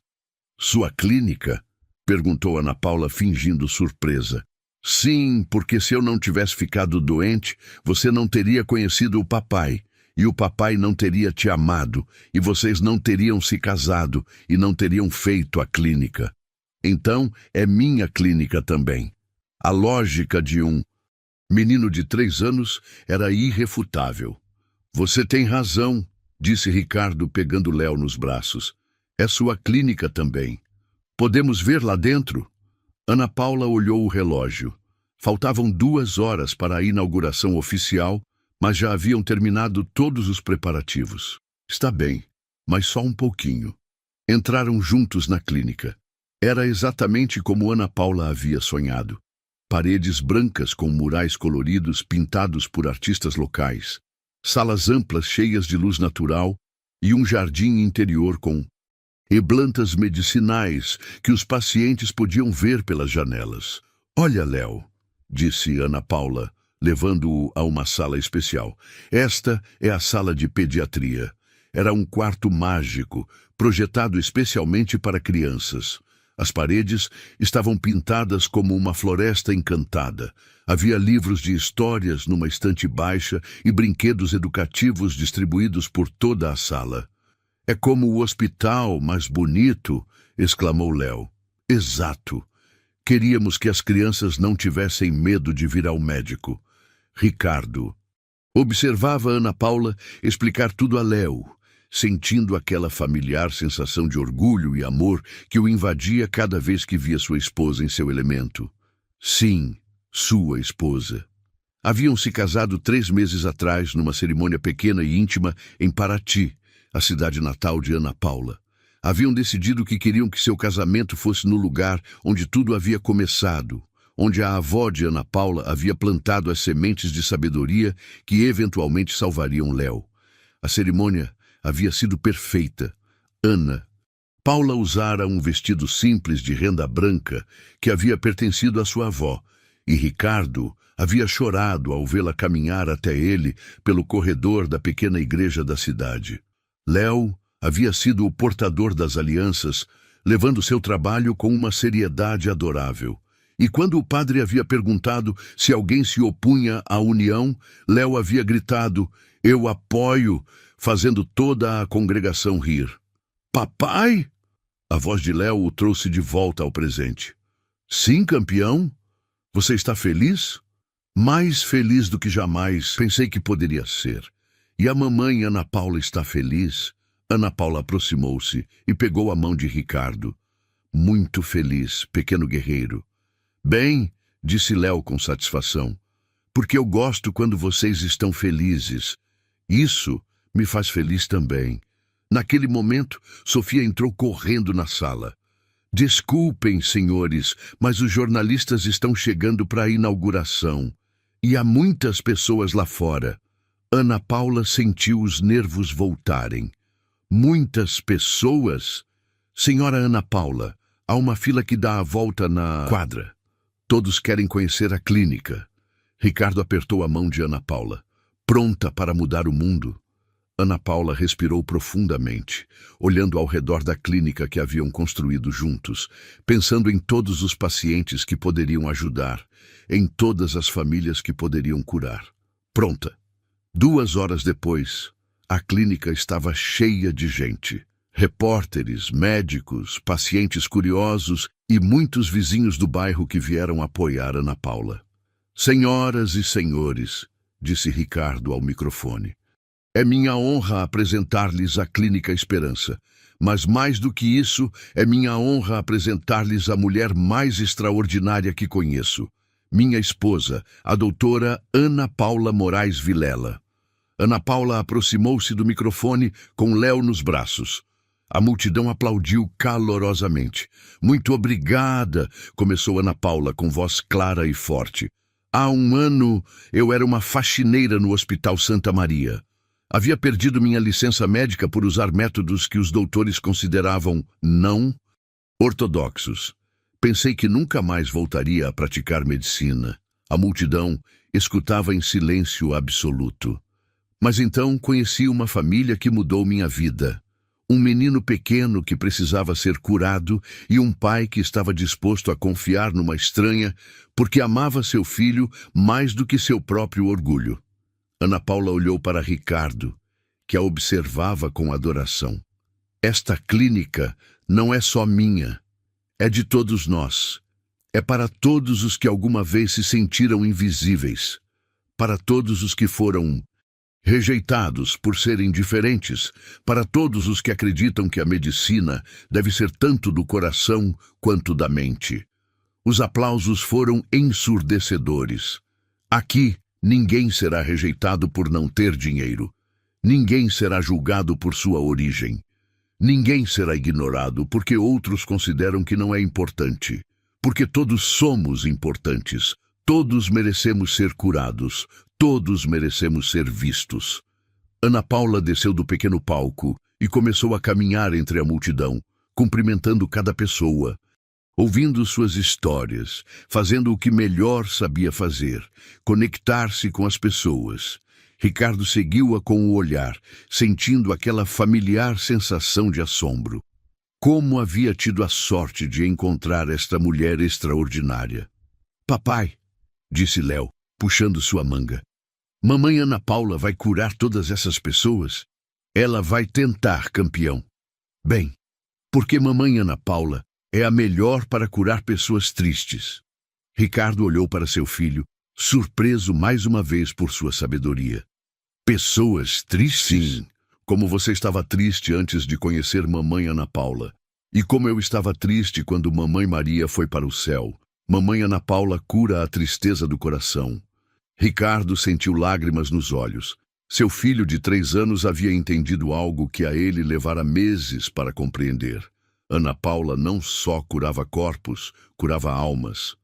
Sua clínica? Perguntou Ana Paula, fingindo surpresa. Sim, porque se eu não tivesse ficado doente, você não teria conhecido o papai, e o papai não teria te amado, e vocês não teriam se casado e não teriam feito a clínica. Então, é minha clínica também. A lógica de um menino de 3 anos era irrefutável. Você tem razão, disse Ricardo pegando Léo nos braços. É sua clínica também. Podemos ver lá dentro? Ana Paula olhou o relógio. Faltavam 2 horas para a inauguração oficial, mas já haviam terminado todos os preparativos. Está bem, mas só um pouquinho. Entraram juntos na clínica. Era exatamente como Ana Paula havia sonhado. Paredes brancas com murais coloridos pintados por artistas locais, salas amplas cheias de luz natural e um jardim interior com plantas medicinais que os pacientes podiam ver pelas janelas. Olha, Léo, disse Ana Paula, levando-o a uma sala especial. Esta é a sala de pediatria. Era um quarto mágico, projetado especialmente para crianças. As paredes estavam pintadas como uma floresta encantada. Havia livros de histórias numa estante baixa e brinquedos educativos distribuídos por toda a sala. É como o hospital, mas bonito, exclamou Léo. Exato. Queríamos que as crianças não tivessem medo de vir ao médico. Ricardo observava Ana Paula explicar tudo a Léo, sentindo aquela familiar sensação de orgulho e amor que o invadia cada vez que via sua esposa em seu elemento. Sim, sua esposa. Haviam se casado 3 meses atrás numa cerimônia pequena e íntima em Paraty, a cidade natal de Ana Paula. Haviam decidido que queriam que seu casamento fosse no lugar onde tudo havia começado, onde a avó de Ana Paula havia plantado as sementes de sabedoria que eventualmente salvariam Léo. A cerimônia havia sido perfeita. Ana Paula usara um vestido simples de renda branca que havia pertencido à sua avó, e Ricardo havia chorado ao vê-la caminhar até ele pelo corredor da pequena igreja da cidade. Léo havia sido o portador das alianças, levando seu trabalho com uma seriedade adorável. E quando o padre havia perguntado se alguém se opunha à união, Léo havia gritado, "Eu apoio", fazendo toda a congregação rir. "Papai?" A voz de Léo o trouxe de volta ao presente. "Sim, campeão? Você está feliz?" "Mais feliz do que jamais pensei que poderia ser. E a mamãe Ana Paula está feliz?" Ana Paula aproximou-se e pegou a mão de Ricardo. "Muito feliz, pequeno guerreiro." "Bem", disse Léo com satisfação, "porque eu gosto quando vocês estão felizes. Isso me faz feliz também." Naquele momento, Sofia entrou correndo na sala. "Desculpem, senhores, mas os jornalistas estão chegando para a inauguração. E há muitas pessoas lá fora." Ana Paula sentiu os nervos voltarem. "Muitas pessoas?" "Senhora Ana Paula, há uma fila que dá a volta na quadra. Todos querem conhecer a clínica." Ricardo apertou a mão de Ana Paula. "Pronta para mudar o mundo?" Ana Paula respirou profundamente, olhando ao redor da clínica que haviam construído juntos, pensando em todos os pacientes que poderiam ajudar, em todas as famílias que poderiam curar. Pronta. 2 horas depois, a clínica estava cheia de gente. Repórteres, médicos, pacientes curiosos e muitos vizinhos do bairro que vieram apoiar Ana Paula. "Senhoras e senhores", disse Ricardo ao microfone, "é minha honra apresentar-lhes a Clínica Esperança, mas mais do que isso, é minha honra apresentar-lhes a mulher mais extraordinária que conheço, minha esposa, a doutora Ana Paula Moraes Vilela." Ana Paula aproximou-se do microfone com Léo nos braços. A multidão aplaudiu calorosamente. "Muito obrigada", começou Ana Paula com voz clara e forte. "Há 1 ano, eu era uma faxineira no Hospital Santa Maria. Havia perdido minha licença médica por usar métodos que os doutores consideravam não ortodoxos. Pensei que nunca mais voltaria a praticar medicina." A multidão escutava em silêncio absoluto. "Mas então conheci uma família que mudou minha vida. Um menino pequeno que precisava ser curado e um pai que estava disposto a confiar numa estranha porque amava seu filho mais do que seu próprio orgulho." Ana Paula olhou para Ricardo, que a observava com adoração. "Esta clínica não é só minha, é de todos nós. É para todos os que alguma vez se sentiram invisíveis, para todos os que foram rejeitados por serem diferentes, para todos os que acreditam que a medicina deve ser tanto do coração quanto da mente. Os aplausos foram ensurdecedores. Aqui, ninguém será rejeitado por não ter dinheiro. Ninguém será julgado por sua origem. Ninguém será ignorado porque outros consideram que não é importante. Porque todos somos importantes. Todos merecemos ser curados. Todos merecemos ser vistos. Ana Paula desceu do pequeno palco e começou a caminhar entre a multidão, cumprimentando cada pessoa, ouvindo suas histórias, fazendo o que melhor sabia fazer, conectar-se com as pessoas. Ricardo seguiu-a com o olhar, sentindo aquela familiar sensação de assombro. Como havia tido a sorte de encontrar esta mulher extraordinária. "Papai", disse Léo, puxando sua manga. "Mamãe Ana Paula vai curar todas essas pessoas? Ela vai tentar, campeão." "Bem, porque mamãe Ana Paula é a melhor para curar pessoas tristes." Ricardo olhou para seu filho, surpreso mais uma vez por sua sabedoria. "Pessoas tristes?" "Sim, como você estava triste antes de conhecer mamãe Ana Paula. E como eu estava triste quando mamãe Maria foi para o céu. Mamãe Ana Paula cura a tristeza do coração." Ricardo sentiu lágrimas nos olhos. Seu filho de 3 anos havia entendido algo que a ele levara meses para compreender. Ana Paula não só curava corpos, curava almas.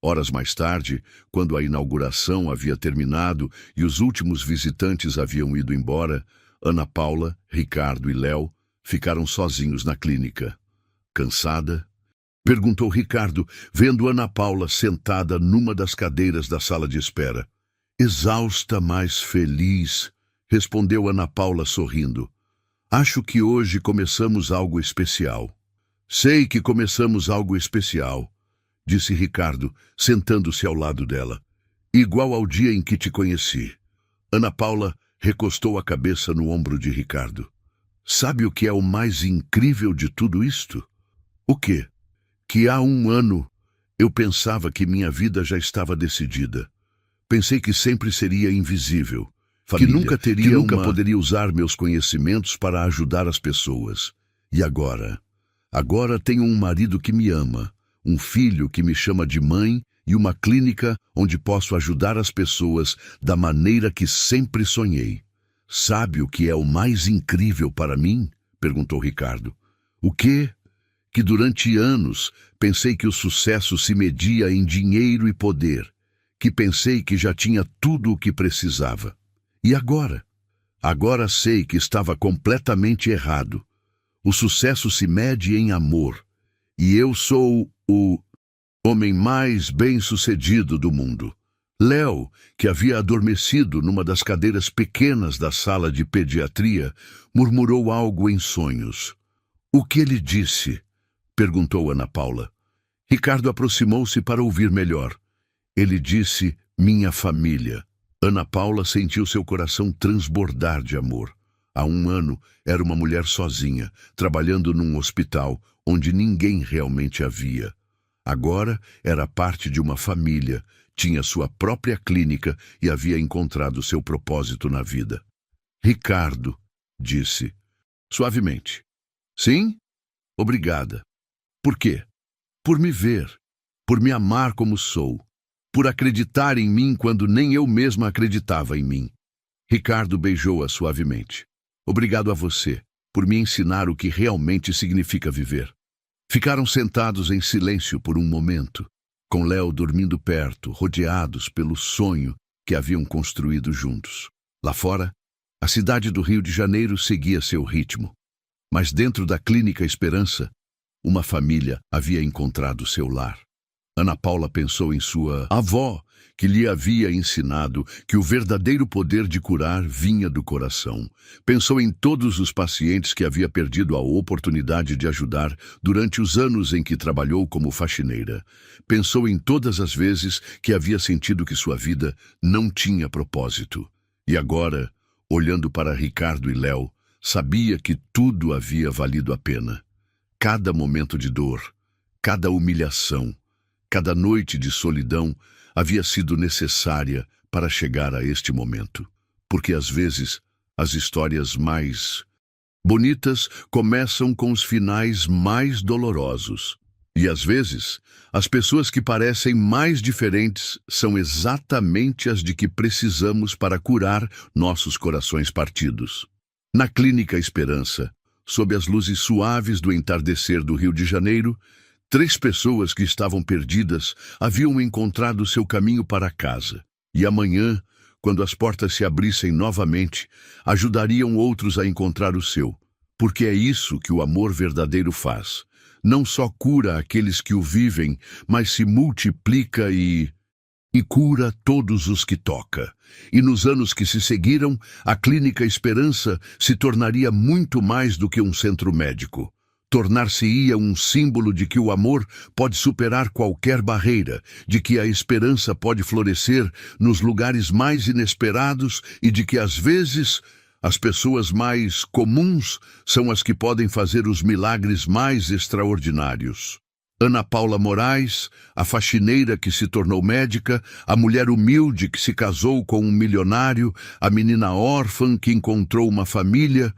Horas mais tarde, quando a inauguração havia terminado e os últimos visitantes haviam ido embora, Ana Paula, Ricardo e Léo ficaram sozinhos na clínica. "Cansada?" perguntou Ricardo, vendo Ana Paula sentada numa das cadeiras da sala de espera. "Exausta, mas feliz", respondeu Ana Paula sorrindo. "Acho que hoje começamos algo especial." "Sei que começamos algo especial", disse Ricardo, sentando-se ao lado dela. "Igual ao dia em que te conheci." Ana Paula recostou a cabeça no ombro de Ricardo. "Sabe o que é o mais incrível de tudo isto?" "O quê?" "Que há 1 ano eu pensava que minha vida já estava decidida. Pensei que sempre seria invisível, que nunca poderia usar meus conhecimentos para ajudar as pessoas. E agora? Agora tenho um marido que me ama, um filho que me chama de mãe e uma clínica onde posso ajudar as pessoas da maneira que sempre sonhei. Sabe o que é o mais incrível para mim?" perguntou Ricardo. "O quê?" "Que durante anos pensei que o sucesso se media em dinheiro e poder, que pensei que já tinha tudo o que precisava. E agora? Agora sei que estava completamente errado. O sucesso se mede em amor, e eu sou o homem mais bem-sucedido do mundo." Léo, que havia adormecido numa das cadeiras pequenas da sala de pediatria, murmurou algo em sonhos. "O que ele disse?" perguntou Ana Paula. Ricardo aproximou-se para ouvir melhor. "Ele disse, minha família." Ana Paula sentiu seu coração transbordar de amor. Há 1 ano, era uma mulher sozinha, trabalhando num hospital onde ninguém realmente a via. Agora, era parte de uma família, tinha sua própria clínica e havia encontrado seu propósito na vida. "Ricardo", disse, suavemente. "Sim? Obrigada." "Por quê?" "Por me ver, por me amar como sou, por acreditar em mim quando nem eu mesma acreditava em mim." Ricardo beijou-a suavemente. "Obrigado a você, por me ensinar o que realmente significa viver." Ficaram sentados em silêncio por um momento, com Léo dormindo perto, rodeados pelo sonho que haviam construído juntos. Lá fora, a cidade do Rio de Janeiro seguia seu ritmo. Mas dentro da Clínica Esperança, uma família havia encontrado seu lar. Ana Paula pensou em sua avó, que lhe havia ensinado que o verdadeiro poder de curar vinha do coração. Pensou em todos os pacientes que havia perdido a oportunidade de ajudar durante os anos em que trabalhou como faxineira. Pensou em todas as vezes que havia sentido que sua vida não tinha propósito. E agora, olhando para Ricardo e Léo, sabia que tudo havia valido a pena. Cada momento de dor, cada humilhação, cada noite de solidão havia sido necessária para chegar a este momento. porque às vezes as histórias mais bonitas começam com os finais mais dolorosos. E às vezes, as pessoas que parecem mais diferentes são exatamente as de que precisamos para curar nossos corações partidos. Na Clínica Esperança, sob as luzes suaves do entardecer do Rio de Janeiro, 3 pessoas que estavam perdidas haviam encontrado seu caminho para casa. E amanhã, quando as portas se abrissem novamente, ajudariam outros a encontrar o seu. Porque é isso que o amor verdadeiro faz. Não só cura aqueles que o vivem, mas se multiplica e cura todos os que toca. E nos anos que se seguiram, a Clínica Esperança se tornaria muito mais do que um centro médico. Tornar-se-ia um símbolo de que o amor pode superar qualquer barreira, de que a esperança pode florescer nos lugares mais inesperados e de que, às vezes, as pessoas mais comuns são as que podem fazer os milagres mais extraordinários. Ana Paula Moraes, a faxineira que se tornou médica, a mulher humilde que se casou com um milionário, a menina órfã que encontrou uma família,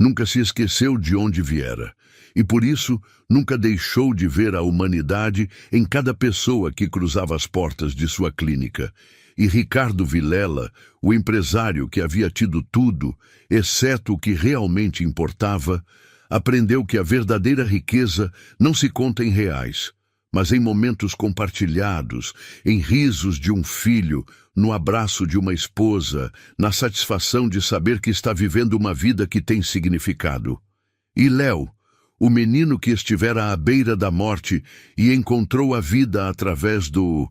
nunca se esqueceu de onde viera. E por isso, nunca deixou de ver a humanidade em cada pessoa que cruzava as portas de sua clínica. E Ricardo Vilela, o empresário que havia tido tudo, exceto o que realmente importava, aprendeu que a verdadeira riqueza não se conta em reais, mas em momentos compartilhados, em risos de um filho, no abraço de uma esposa, na satisfação de saber que está vivendo uma vida que tem significado. E Léo, o menino que estivera à beira da morte e encontrou a vida através do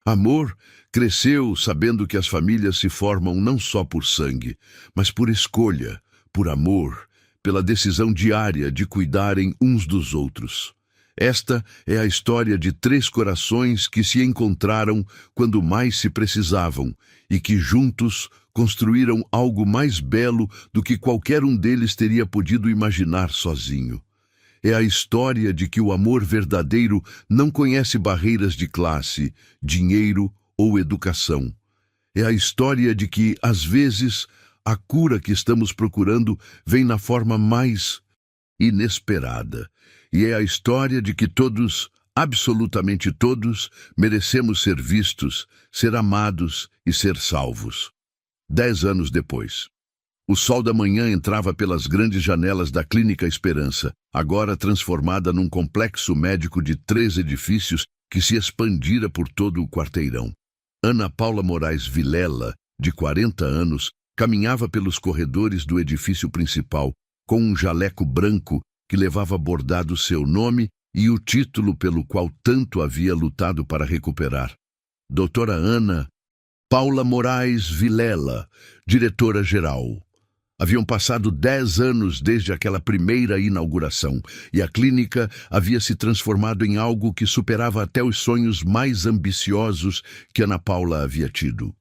amor, cresceu sabendo que as famílias se formam não só por sangue, mas por escolha, por amor, pela decisão diária de cuidarem uns dos outros. Esta é a história de 3 corações que se encontraram quando mais se precisavam e que juntos construíram algo mais belo do que qualquer um deles teria podido imaginar sozinho. É a história de que o amor verdadeiro não conhece barreiras de classe, dinheiro ou educação. É a história de que, às vezes, a cura que estamos procurando vem na forma mais inesperada. E é a história de que todos, absolutamente todos, merecemos ser vistos, ser amados e ser salvos. 10 anos depois. O sol da manhã entrava pelas grandes janelas da Clínica Esperança, agora transformada num complexo médico de 3 edifícios que se expandira por todo o quarteirão. Ana Paula Moraes Vilela, de 40 anos, caminhava pelos corredores do edifício principal, com um jaleco branco que levava bordado seu nome e o título pelo qual tanto havia lutado para recuperar. Doutora Ana Paula Moraes Vilela, diretora-geral. Haviam passado 10 anos desde aquela primeira inauguração, e a clínica havia se transformado em algo que superava até os sonhos mais ambiciosos que Ana Paula havia tido.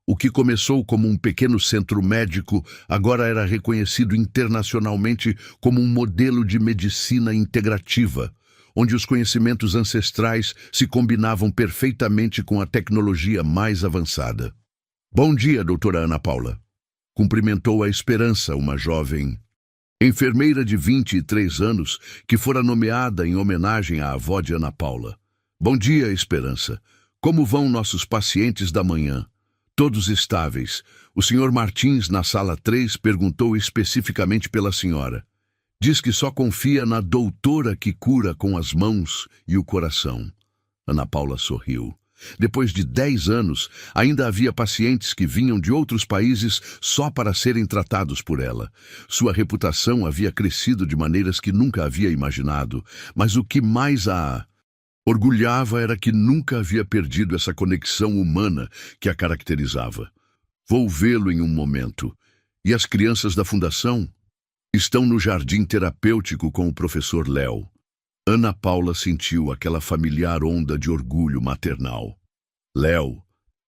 O que começou como um pequeno centro médico agora era reconhecido internacionalmente como um modelo de medicina integrativa, onde os conhecimentos ancestrais se combinavam perfeitamente com a tecnologia mais avançada. Bom dia, doutora Ana Paula. Cumprimentou a Esperança, uma jovem enfermeira de 23 anos que fora nomeada em homenagem à avó de Ana Paula. Bom dia, Esperança. Como vão nossos pacientes da manhã? Todos estáveis. O Sr. Martins, na sala 3, perguntou especificamente pela senhora. Diz que só confia na doutora que cura com as mãos e o coração. Ana Paula sorriu. Depois de 10 anos, ainda havia pacientes que vinham de outros países só para serem tratados por ela. Sua reputação havia crescido de maneiras que nunca havia imaginado, mas o que mais a orgulhava era que nunca havia perdido essa conexão humana que a caracterizava. Vou vê-lo em um momento. E as crianças da fundação? Estão no jardim terapêutico com o professor Léo. Ana Paula sentiu aquela familiar onda de orgulho maternal. Léo,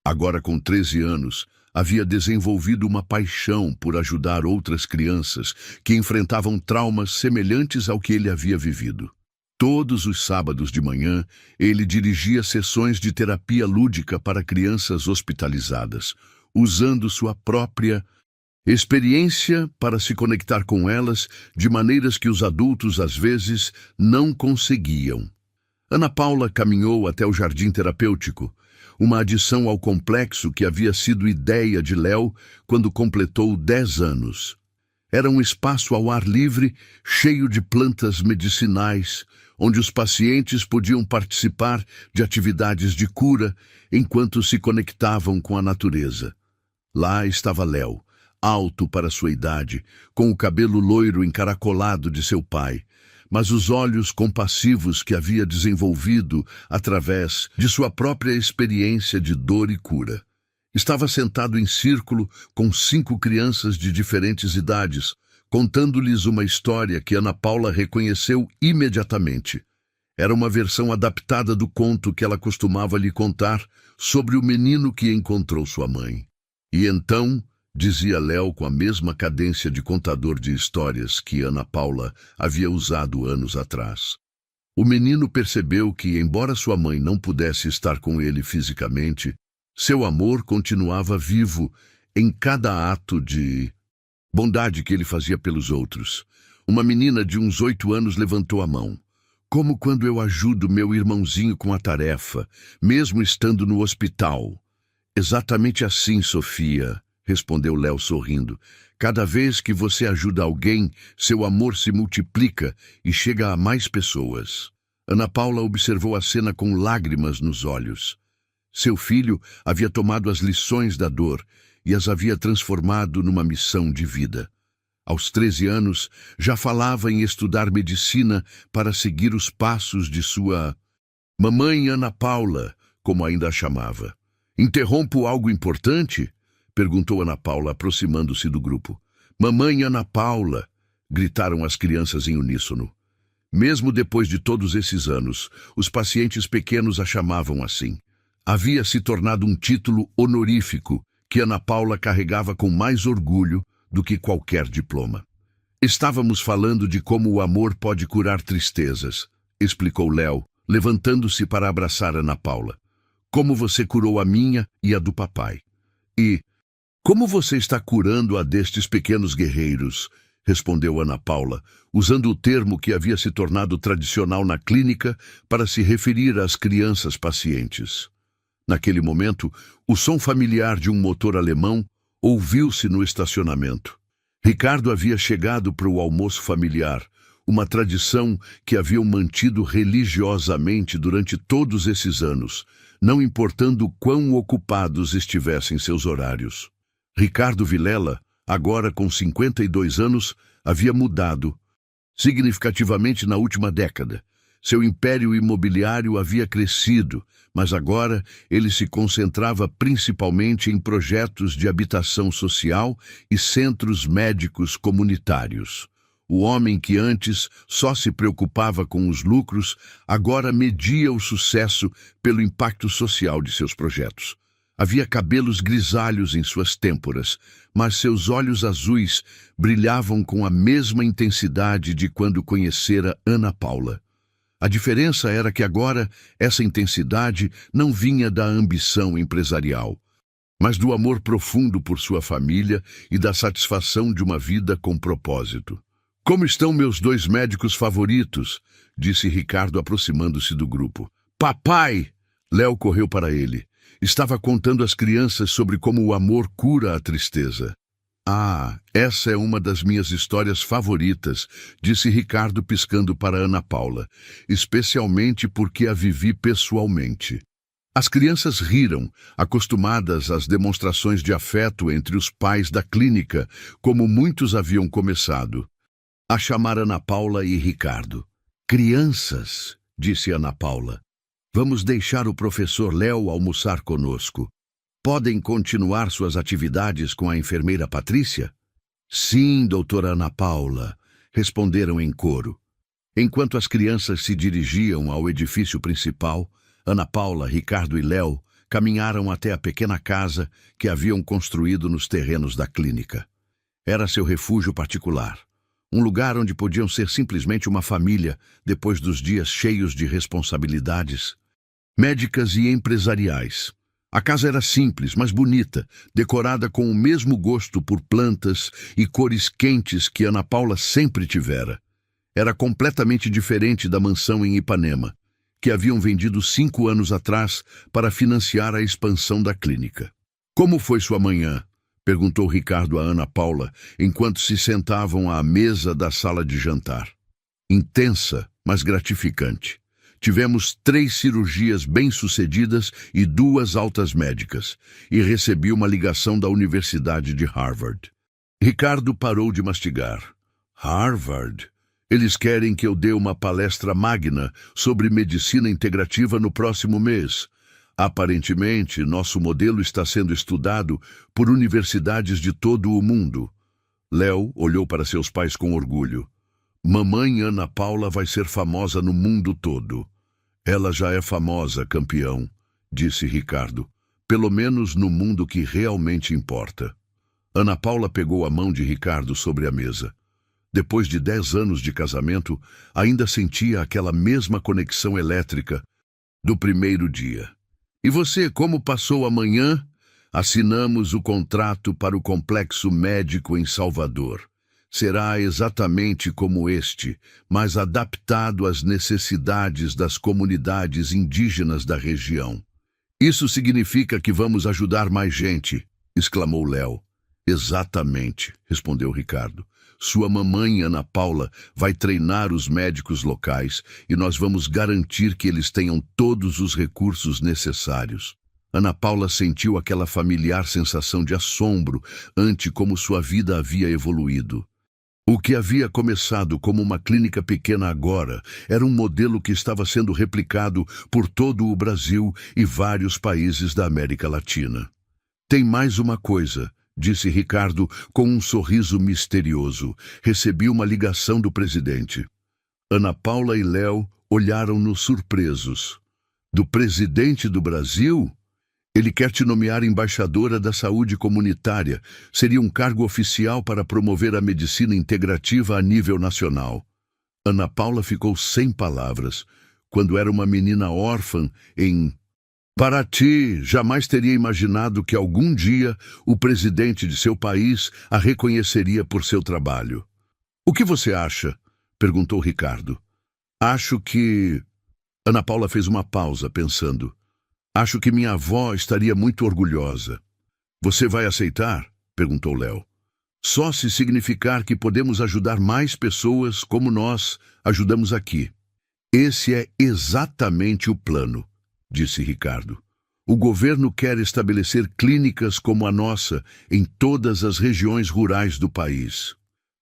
agora com 13 anos, havia desenvolvido uma paixão por ajudar outras crianças que enfrentavam traumas semelhantes ao que ele havia vivido. Todos os sábados de manhã, ele dirigia sessões de terapia lúdica para crianças hospitalizadas. usando sua própria experiência para se conectar com elas de maneiras que os adultos às vezes não conseguiam. Ana Paula caminhou até o jardim terapêutico, uma adição ao complexo que havia sido ideia de Léo quando completou 10 anos. Era um espaço ao ar livre, cheio de plantas medicinais, onde os pacientes podiam participar de atividades de cura enquanto se conectavam com a natureza. Lá estava Léo, alto para sua idade, com o cabelo loiro encaracolado de seu pai, mas os olhos compassivos que havia desenvolvido através de sua própria experiência de dor e cura. Estava sentado em círculo com 5 crianças de diferentes idades, contando-lhes uma história que Ana Paula reconheceu imediatamente. Era uma versão adaptada do conto que ela costumava lhe contar sobre o menino que encontrou sua mãe. E então, dizia Léo com a mesma cadência de contador de histórias que Ana Paula havia usado anos atrás. O menino percebeu que, embora sua mãe não pudesse estar com ele fisicamente, seu amor continuava vivo em cada ato de bondade que ele fazia pelos outros. Uma menina de uns 8 anos levantou a mão. Como quando eu ajudo meu irmãozinho com a tarefa, mesmo estando no hospital. Exatamente assim, Sofia, respondeu Léo sorrindo. Cada vez que você ajuda alguém, seu amor se multiplica e chega a mais pessoas. Ana Paula observou a cena com lágrimas nos olhos. Seu filho havia tomado as lições da dor e as havia transformado numa missão de vida. Aos 13 anos, já falava em estudar medicina para seguir os passos de sua mamãe Ana Paula, como ainda a chamava. Interrompo algo importante? Perguntou Ana Paula, aproximando-se do grupo. Mamãe Ana Paula, gritaram as crianças em uníssono. Mesmo depois de todos esses anos, os pacientes pequenos a chamavam assim. Havia se tornado um título honorífico que Ana Paula carregava com mais orgulho do que qualquer diploma. Estávamos falando de como o amor pode curar tristezas, explicou Léo, levantando-se para abraçar Ana Paula. Como você curou a minha e a do papai. E como você está curando a destes pequenos guerreiros? Respondeu Ana Paula, usando o termo que havia se tornado tradicional na clínica para se referir às crianças pacientes. Naquele momento, o som familiar de um motor alemão ouviu-se no estacionamento. Ricardo havia chegado para o almoço familiar, uma tradição que haviam mantido religiosamente durante todos esses anos, não importando quão ocupados estivessem seus horários. Ricardo Vilela, agora com 52 anos, havia mudado significativamente na última década. Seu império imobiliário havia crescido, mas agora ele se concentrava principalmente em projetos de habitação social e centros médicos comunitários. O homem que antes só se preocupava com os lucros, agora media o sucesso pelo impacto social de seus projetos. Havia cabelos grisalhos em suas têmporas, mas seus olhos azuis brilhavam com a mesma intensidade de quando conhecera Ana Paula. A diferença era que agora essa intensidade não vinha da ambição empresarial, mas do amor profundo por sua família e da satisfação de uma vida com propósito. Como estão meus 2 médicos favoritos? Disse Ricardo, aproximando-se do grupo. Papai! Léo correu para ele. Estava contando às crianças sobre como o amor cura a tristeza. Ah, essa é uma das minhas histórias favoritas, disse Ricardo piscando para Ana Paula, especialmente porque a vivi pessoalmente. As crianças riram, acostumadas às demonstrações de afeto entre os pais da clínica, como muitos haviam começado a chamar Ana Paula e Ricardo. Crianças, disse Ana Paula, vamos deixar o professor Léo almoçar conosco. Podem continuar suas atividades com a enfermeira Patrícia? Sim, doutora Ana Paula, responderam em coro. Enquanto as crianças se dirigiam ao edifício principal, Ana Paula, Ricardo e Léo caminharam até a pequena casa que haviam construído nos terrenos da clínica. Era seu refúgio particular, um lugar onde podiam ser simplesmente uma família depois dos dias cheios de responsabilidades médicas e empresariais. A casa era simples, mas bonita, decorada com o mesmo gosto por plantas e cores quentes que Ana Paula sempre tivera. Era completamente diferente da mansão em Ipanema, que haviam vendido 5 anos atrás para financiar a expansão da clínica. Como foi sua manhã? Perguntou Ricardo a Ana Paula, enquanto se sentavam à mesa da sala de jantar. Intensa, mas gratificante. Tivemos 3 cirurgias bem-sucedidas e 2 altas médicas, e recebi uma ligação da Universidade de Harvard. Ricardo parou de mastigar. Harvard? Eles querem que eu dê uma palestra magna sobre medicina integrativa no próximo mês. Aparentemente, nosso modelo está sendo estudado por universidades de todo o mundo. Léo olhou para seus pais com orgulho. Mamãe Ana Paula vai ser famosa no mundo todo. Ela já é famosa, campeão, disse Ricardo. Pelo menos no mundo que realmente importa. Ana Paula pegou a mão de Ricardo sobre a mesa. Depois de 10 anos de casamento, ainda sentia aquela mesma conexão elétrica do primeiro dia. E você, como passou a manhã? Assinamos o contrato para o complexo médico em Salvador. Será exatamente como este, mas adaptado às necessidades das comunidades indígenas da região. Isso significa que vamos ajudar mais gente, exclamou Léo. Exatamente, respondeu Ricardo. Sua mamãe, Ana Paula, vai treinar os médicos locais e nós vamos garantir que eles tenham todos os recursos necessários. Ana Paula sentiu aquela familiar sensação de assombro ante como sua vida havia evoluído. O que havia começado como uma clínica pequena agora era um modelo que estava sendo replicado por todo o Brasil e vários países da América Latina. Tem mais uma coisa, disse Ricardo com um sorriso misterioso. Recebi uma ligação do presidente. Ana Paula e Léo olharam-no surpresos. Do presidente do Brasil? Ele quer te nomear embaixadora da saúde comunitária. Seria um cargo oficial para promover a medicina integrativa a nível nacional. Ana Paula ficou sem palavras. Quando era uma menina órfã em Paraty, jamais teria imaginado que algum dia o presidente de seu país a reconheceria por seu trabalho. O que você acha? Perguntou Ricardo. Acho que... Ana Paula fez uma pausa, pensando. Acho que minha avó estaria muito orgulhosa. Você vai aceitar? Perguntou Léo. Só se significar que podemos ajudar mais pessoas como nós ajudamos aqui. Esse é exatamente o plano, disse Ricardo. O governo quer estabelecer clínicas como a nossa em todas as regiões rurais do país.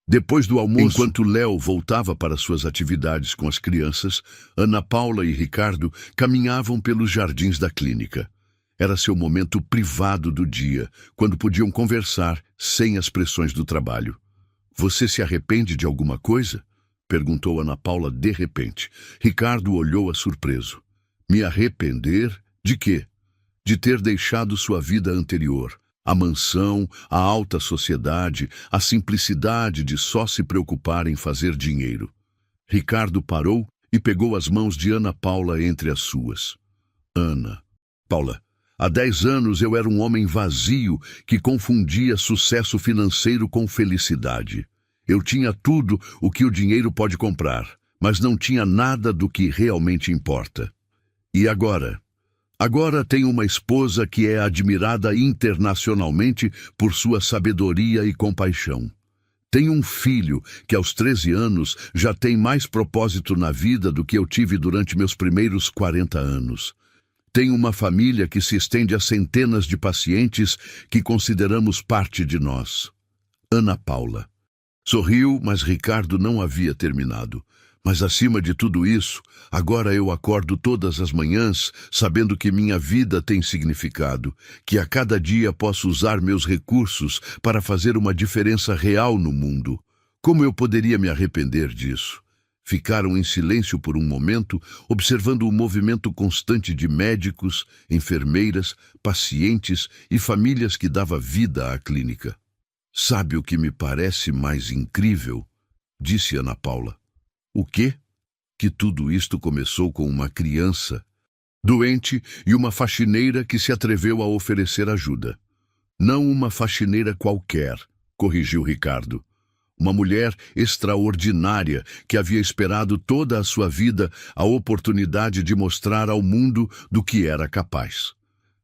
Depois do almoço, enquanto Léo voltava para suas atividades com as crianças, Ana Paula e Ricardo caminhavam pelos jardins da clínica. Era seu momento privado do dia, quando podiam conversar sem as pressões do trabalho. Você se arrepende de alguma coisa? Perguntou Ana Paula de repente. Ricardo olhou-a surpreso. Me arrepender? De quê? De ter deixado sua vida anterior. A mansão, a alta sociedade, a simplicidade de só se preocupar em fazer dinheiro. Ricardo parou e pegou as mãos de Ana Paula entre as suas. Ana. Paula, há 10 anos eu era um homem vazio que confundia sucesso financeiro com felicidade. Eu tinha tudo o que o dinheiro pode comprar, mas não tinha nada do que realmente importa. E agora? Agora tenho uma esposa que é admirada internacionalmente por sua sabedoria e compaixão. Tenho um filho que aos 13 anos já tem mais propósito na vida do que eu tive durante meus primeiros 40 anos. Tenho uma família que se estende a centenas de pacientes que consideramos parte de nós. Ana Paula. Sorriu, mas Ricardo não havia terminado. Mas acima de tudo isso, agora eu acordo todas as manhãs sabendo que minha vida tem significado, que a cada dia posso usar meus recursos para fazer uma diferença real no mundo. Como eu poderia me arrepender disso? Ficaram em silêncio por um momento, observando o movimento constante de médicos, enfermeiras, pacientes e famílias que dava vida à clínica. Sabe o que me parece mais incrível? Disse Ana Paula. O quê? Que tudo isto começou com uma criança. doente e uma faxineira que se atreveu a oferecer ajuda. Não uma faxineira qualquer, corrigiu Ricardo. Uma mulher extraordinária que havia esperado toda a sua vida a oportunidade de mostrar ao mundo do que era capaz.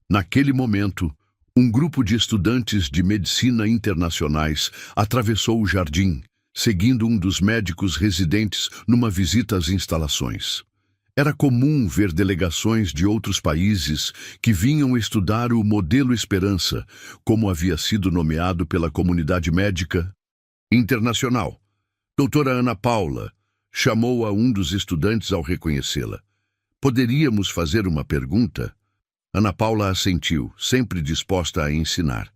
Naquele momento, um grupo de estudantes de medicina internacionais atravessou o jardim, seguindo um dos médicos residentes numa visita às instalações. Era comum ver delegações de outros países que vinham estudar o Modelo Esperança, como havia sido nomeado pela comunidade médica internacional. Doutora Ana Paula chamou a um dos estudantes ao reconhecê-la. Poderíamos fazer uma pergunta? Ana Paula assentiu, sempre disposta a ensinar.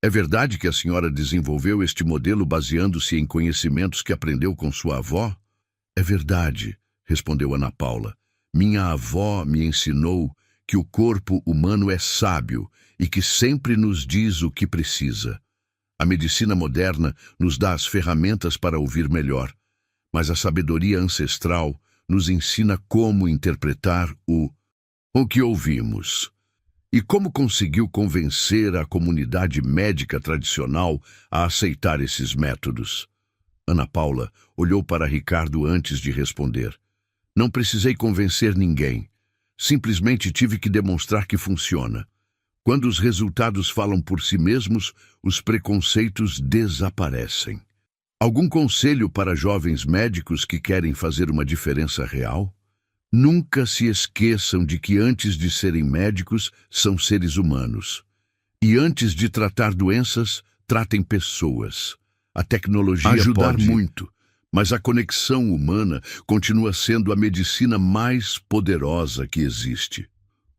É verdade que a senhora desenvolveu este modelo baseando-se em conhecimentos que aprendeu com sua avó? É verdade, respondeu Ana Paula. Minha avó me ensinou que o corpo humano é sábio e que sempre nos diz o que precisa. A medicina moderna nos dá as ferramentas para ouvir melhor, mas a sabedoria ancestral nos ensina como interpretar o que ouvimos. E como conseguiu convencer a comunidade médica tradicional a aceitar esses métodos? Ana Paula olhou para Ricardo antes de responder. Não precisei convencer ninguém. Simplesmente tive que demonstrar que funciona. Quando os resultados falam por si mesmos, os preconceitos desaparecem. Algum conselho para jovens médicos que querem fazer uma diferença real? Nunca se esqueçam de que antes de serem médicos, são seres humanos. E antes de tratar doenças, tratem pessoas. A tecnologia Ajudar pode muito, mas a conexão humana continua sendo a medicina mais poderosa que existe.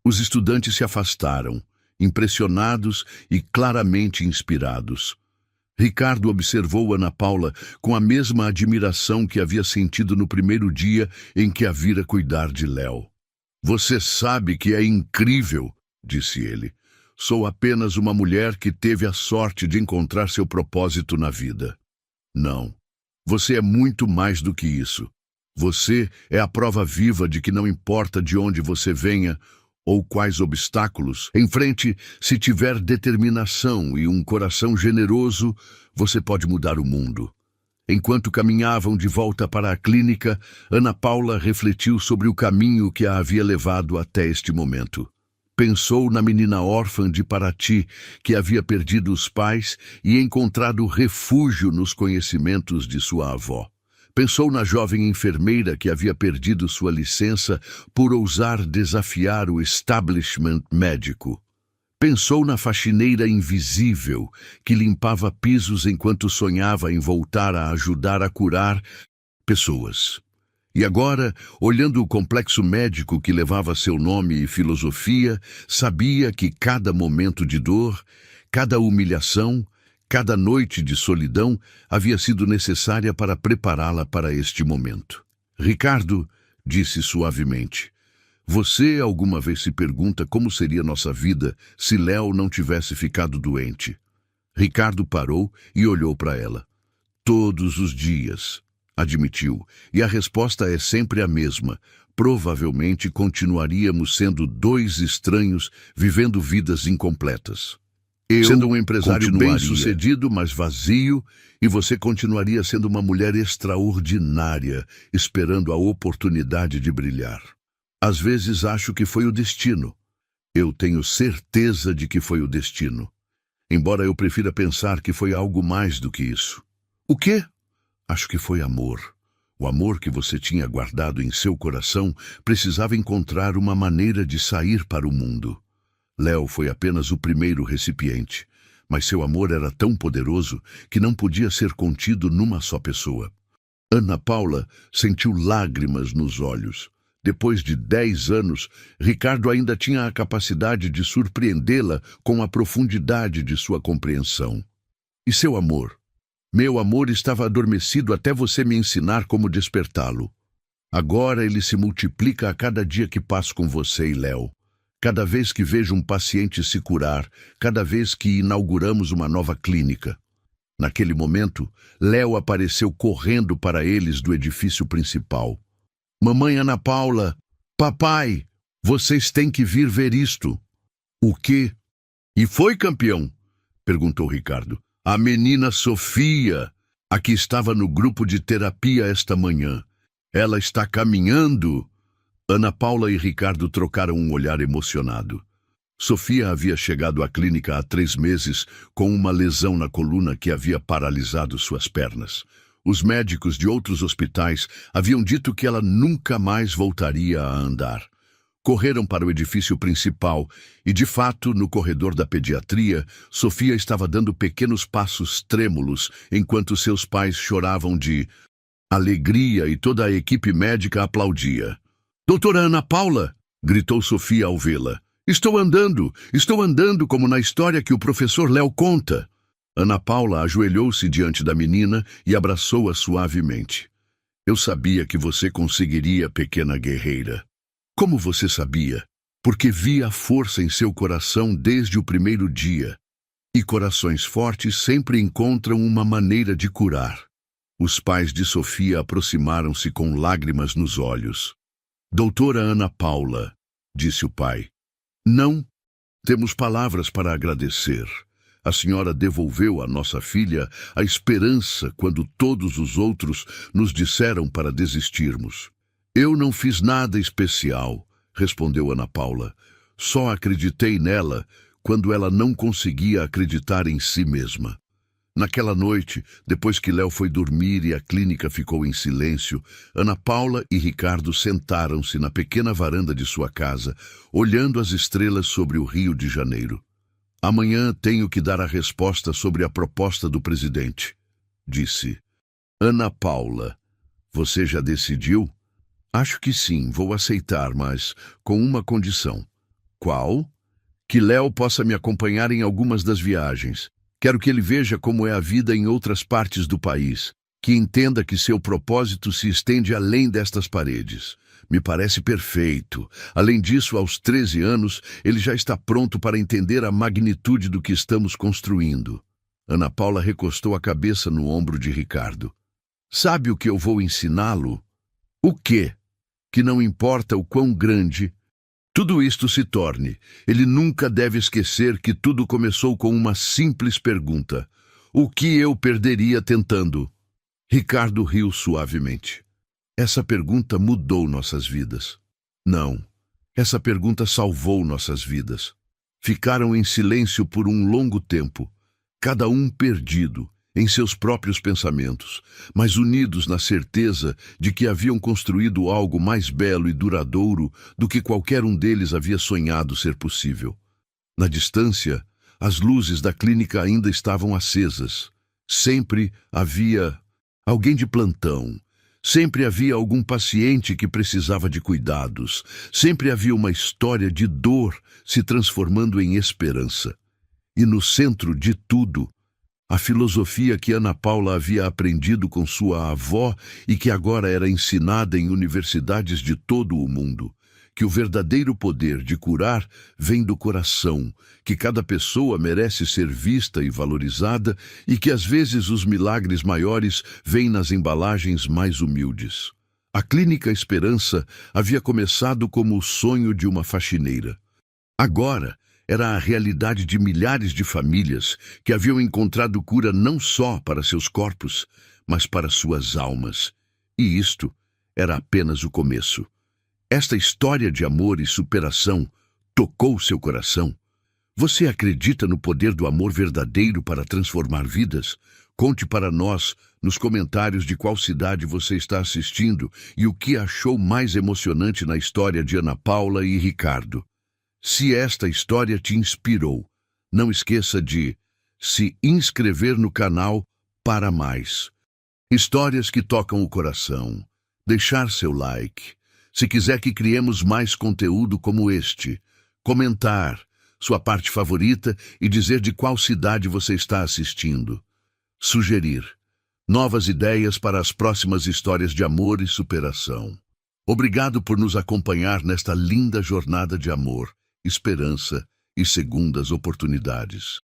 Os estudantes se afastaram, impressionados e claramente inspirados. Ricardo observou Ana Paula com a mesma admiração que havia sentido no primeiro dia em que a vira cuidar de Léo. Você sabe que é incrível, disse ele. Sou apenas uma mulher que teve a sorte de encontrar seu propósito na vida. Não, você é muito mais do que isso. Você é a prova viva de que não importa de onde você venha, ou quais obstáculos enfrente, se tiver determinação e um coração generoso, você pode mudar o mundo. Enquanto caminhavam de volta para a clínica, Ana Paula refletiu sobre o caminho que a havia levado até este momento. Pensou na menina órfã de Paraty, que havia perdido os pais e encontrado refúgio nos conhecimentos de sua avó. Pensou na jovem enfermeira que havia perdido sua licença por ousar desafiar o establishment médico. Pensou na faxineira invisível que limpava pisos enquanto sonhava em voltar a ajudar a curar pessoas. E agora, olhando o complexo médico que levava seu nome e filosofia, sabia que cada momento de dor, cada humilhação, cada noite de solidão havia sido necessária para prepará-la para este momento. Ricardo, disse suavemente, você alguma vez se pergunta como seria nossa vida se Léo não tivesse ficado doente? Ricardo parou e olhou para ela. Todos os dias, admitiu, e a resposta é sempre a mesma. Provavelmente continuaríamos sendo dois estranhos vivendo vidas incompletas. Eu sendo um empresário bem-sucedido, mas vazio, e você continuaria sendo uma mulher extraordinária, esperando a oportunidade de brilhar. Às vezes acho que foi o destino. Eu tenho certeza de que foi o destino. Embora eu prefira pensar que foi algo mais do que isso. O quê? Acho que foi amor. O amor que você tinha guardado em seu coração precisava encontrar uma maneira de sair para o mundo. Léo foi apenas o primeiro recipiente, mas seu amor era tão poderoso que não podia ser contido numa só pessoa. Ana Paula sentiu lágrimas nos olhos. Depois de 10 anos, Ricardo ainda tinha a capacidade de surpreendê-la com a profundidade de sua compreensão. E seu amor? Meu amor estava adormecido até você me ensinar como despertá-lo. Agora ele se multiplica a cada dia que passo com você e Léo. Cada vez que vejo um paciente se curar, cada vez que inauguramos uma nova clínica. Naquele momento, Léo apareceu correndo para eles do edifício principal. Mamãe Ana Paula, papai! Vocês têm que vir ver isto. O quê? E foi, campeão? Perguntou Ricardo. A menina Sofia, a que estava no grupo de terapia esta manhã. Ela está caminhando. Ana Paula e Ricardo trocaram um olhar emocionado. Sofia havia chegado à clínica há 3 meses com uma lesão na coluna que havia paralisado suas pernas. Os médicos de outros hospitais haviam dito que ela nunca mais voltaria a andar. Correram para o edifício principal e, de fato, no corredor da pediatria, Sofia estava dando pequenos passos trêmulos enquanto seus pais choravam de alegria e toda a equipe médica aplaudia. Doutora Ana Paula! Gritou Sofia ao vê-la. Estou andando como na história que o professor Léo conta. Ana Paula ajoelhou-se diante da menina e abraçou-a suavemente. Eu sabia que você conseguiria, pequena guerreira. Como você sabia? Porque vi a força em seu coração desde o primeiro dia. E corações fortes sempre encontram uma maneira de curar. Os pais de Sofia aproximaram-se com lágrimas nos olhos. Doutora Ana Paula, disse o pai. Não temos palavras para agradecer. A senhora devolveu à nossa filha a esperança quando todos os outros nos disseram para desistirmos. Eu não fiz nada especial, respondeu Ana Paula. Só acreditei nela quando ela não conseguia acreditar em si mesma. Naquela noite, depois que Léo foi dormir e a clínica ficou em silêncio, Ana Paula e Ricardo sentaram-se na pequena varanda de sua casa, olhando as estrelas sobre o Rio de Janeiro. Amanhã tenho que dar a resposta sobre a proposta do presidente, disse. Ana Paula, você já decidiu? Acho que sim, vou aceitar, mas com uma condição. Qual? Que Léo possa me acompanhar em algumas das viagens. Quero que ele veja como é a vida em outras partes do país, que entenda que seu propósito se estende além destas paredes. Me parece perfeito. Além disso, aos 13 anos, ele já está pronto para entender a magnitude do que estamos construindo. Ana Paula recostou a cabeça no ombro de Ricardo. Sabe o que eu vou ensiná-lo? O quê? Que não importa o quão grande tudo isto se torne, ele nunca deve esquecer que tudo começou com uma simples pergunta. O que eu perderia tentando? Ricardo riu suavemente. Essa pergunta mudou nossas vidas. Não, essa pergunta salvou nossas vidas. Ficaram em silêncio por um longo tempo, cada um perdido em seus próprios pensamentos, mas unidos na certeza de que haviam construído algo mais belo e duradouro do que qualquer um deles havia sonhado ser possível. Na distância, as luzes da clínica ainda estavam acesas. Sempre havia alguém de plantão. Sempre havia algum paciente que precisava de cuidados. Sempre havia uma história de dor se transformando em esperança. E no centro de tudo, a filosofia que Ana Paula havia aprendido com sua avó e que agora era ensinada em universidades de todo o mundo, que o verdadeiro poder de curar vem do coração, que cada pessoa merece ser vista e valorizada e que às vezes os milagres maiores vêm nas embalagens mais humildes. A Clínica Esperança havia começado como o sonho de uma faxineira. Agora, era a realidade de milhares de famílias que haviam encontrado cura não só para seus corpos, mas para suas almas. E isto era apenas o começo. Esta história de amor e superação tocou seu coração. Você acredita no poder do amor verdadeiro para transformar vidas? Conte para nós nos comentários de qual cidade você está assistindo e o que achou mais emocionante na história de Ana Paula e Ricardo. Se esta história te inspirou, não esqueça de se inscrever no canal para mais histórias que tocam o coração, deixar seu like. Se quiser que criemos mais conteúdo como este, comentar sua parte favorita e dizer de qual cidade você está assistindo. Sugerir novas ideias para as próximas histórias de amor e superação. Obrigado por nos acompanhar nesta linda jornada de amor, esperança e segundas oportunidades.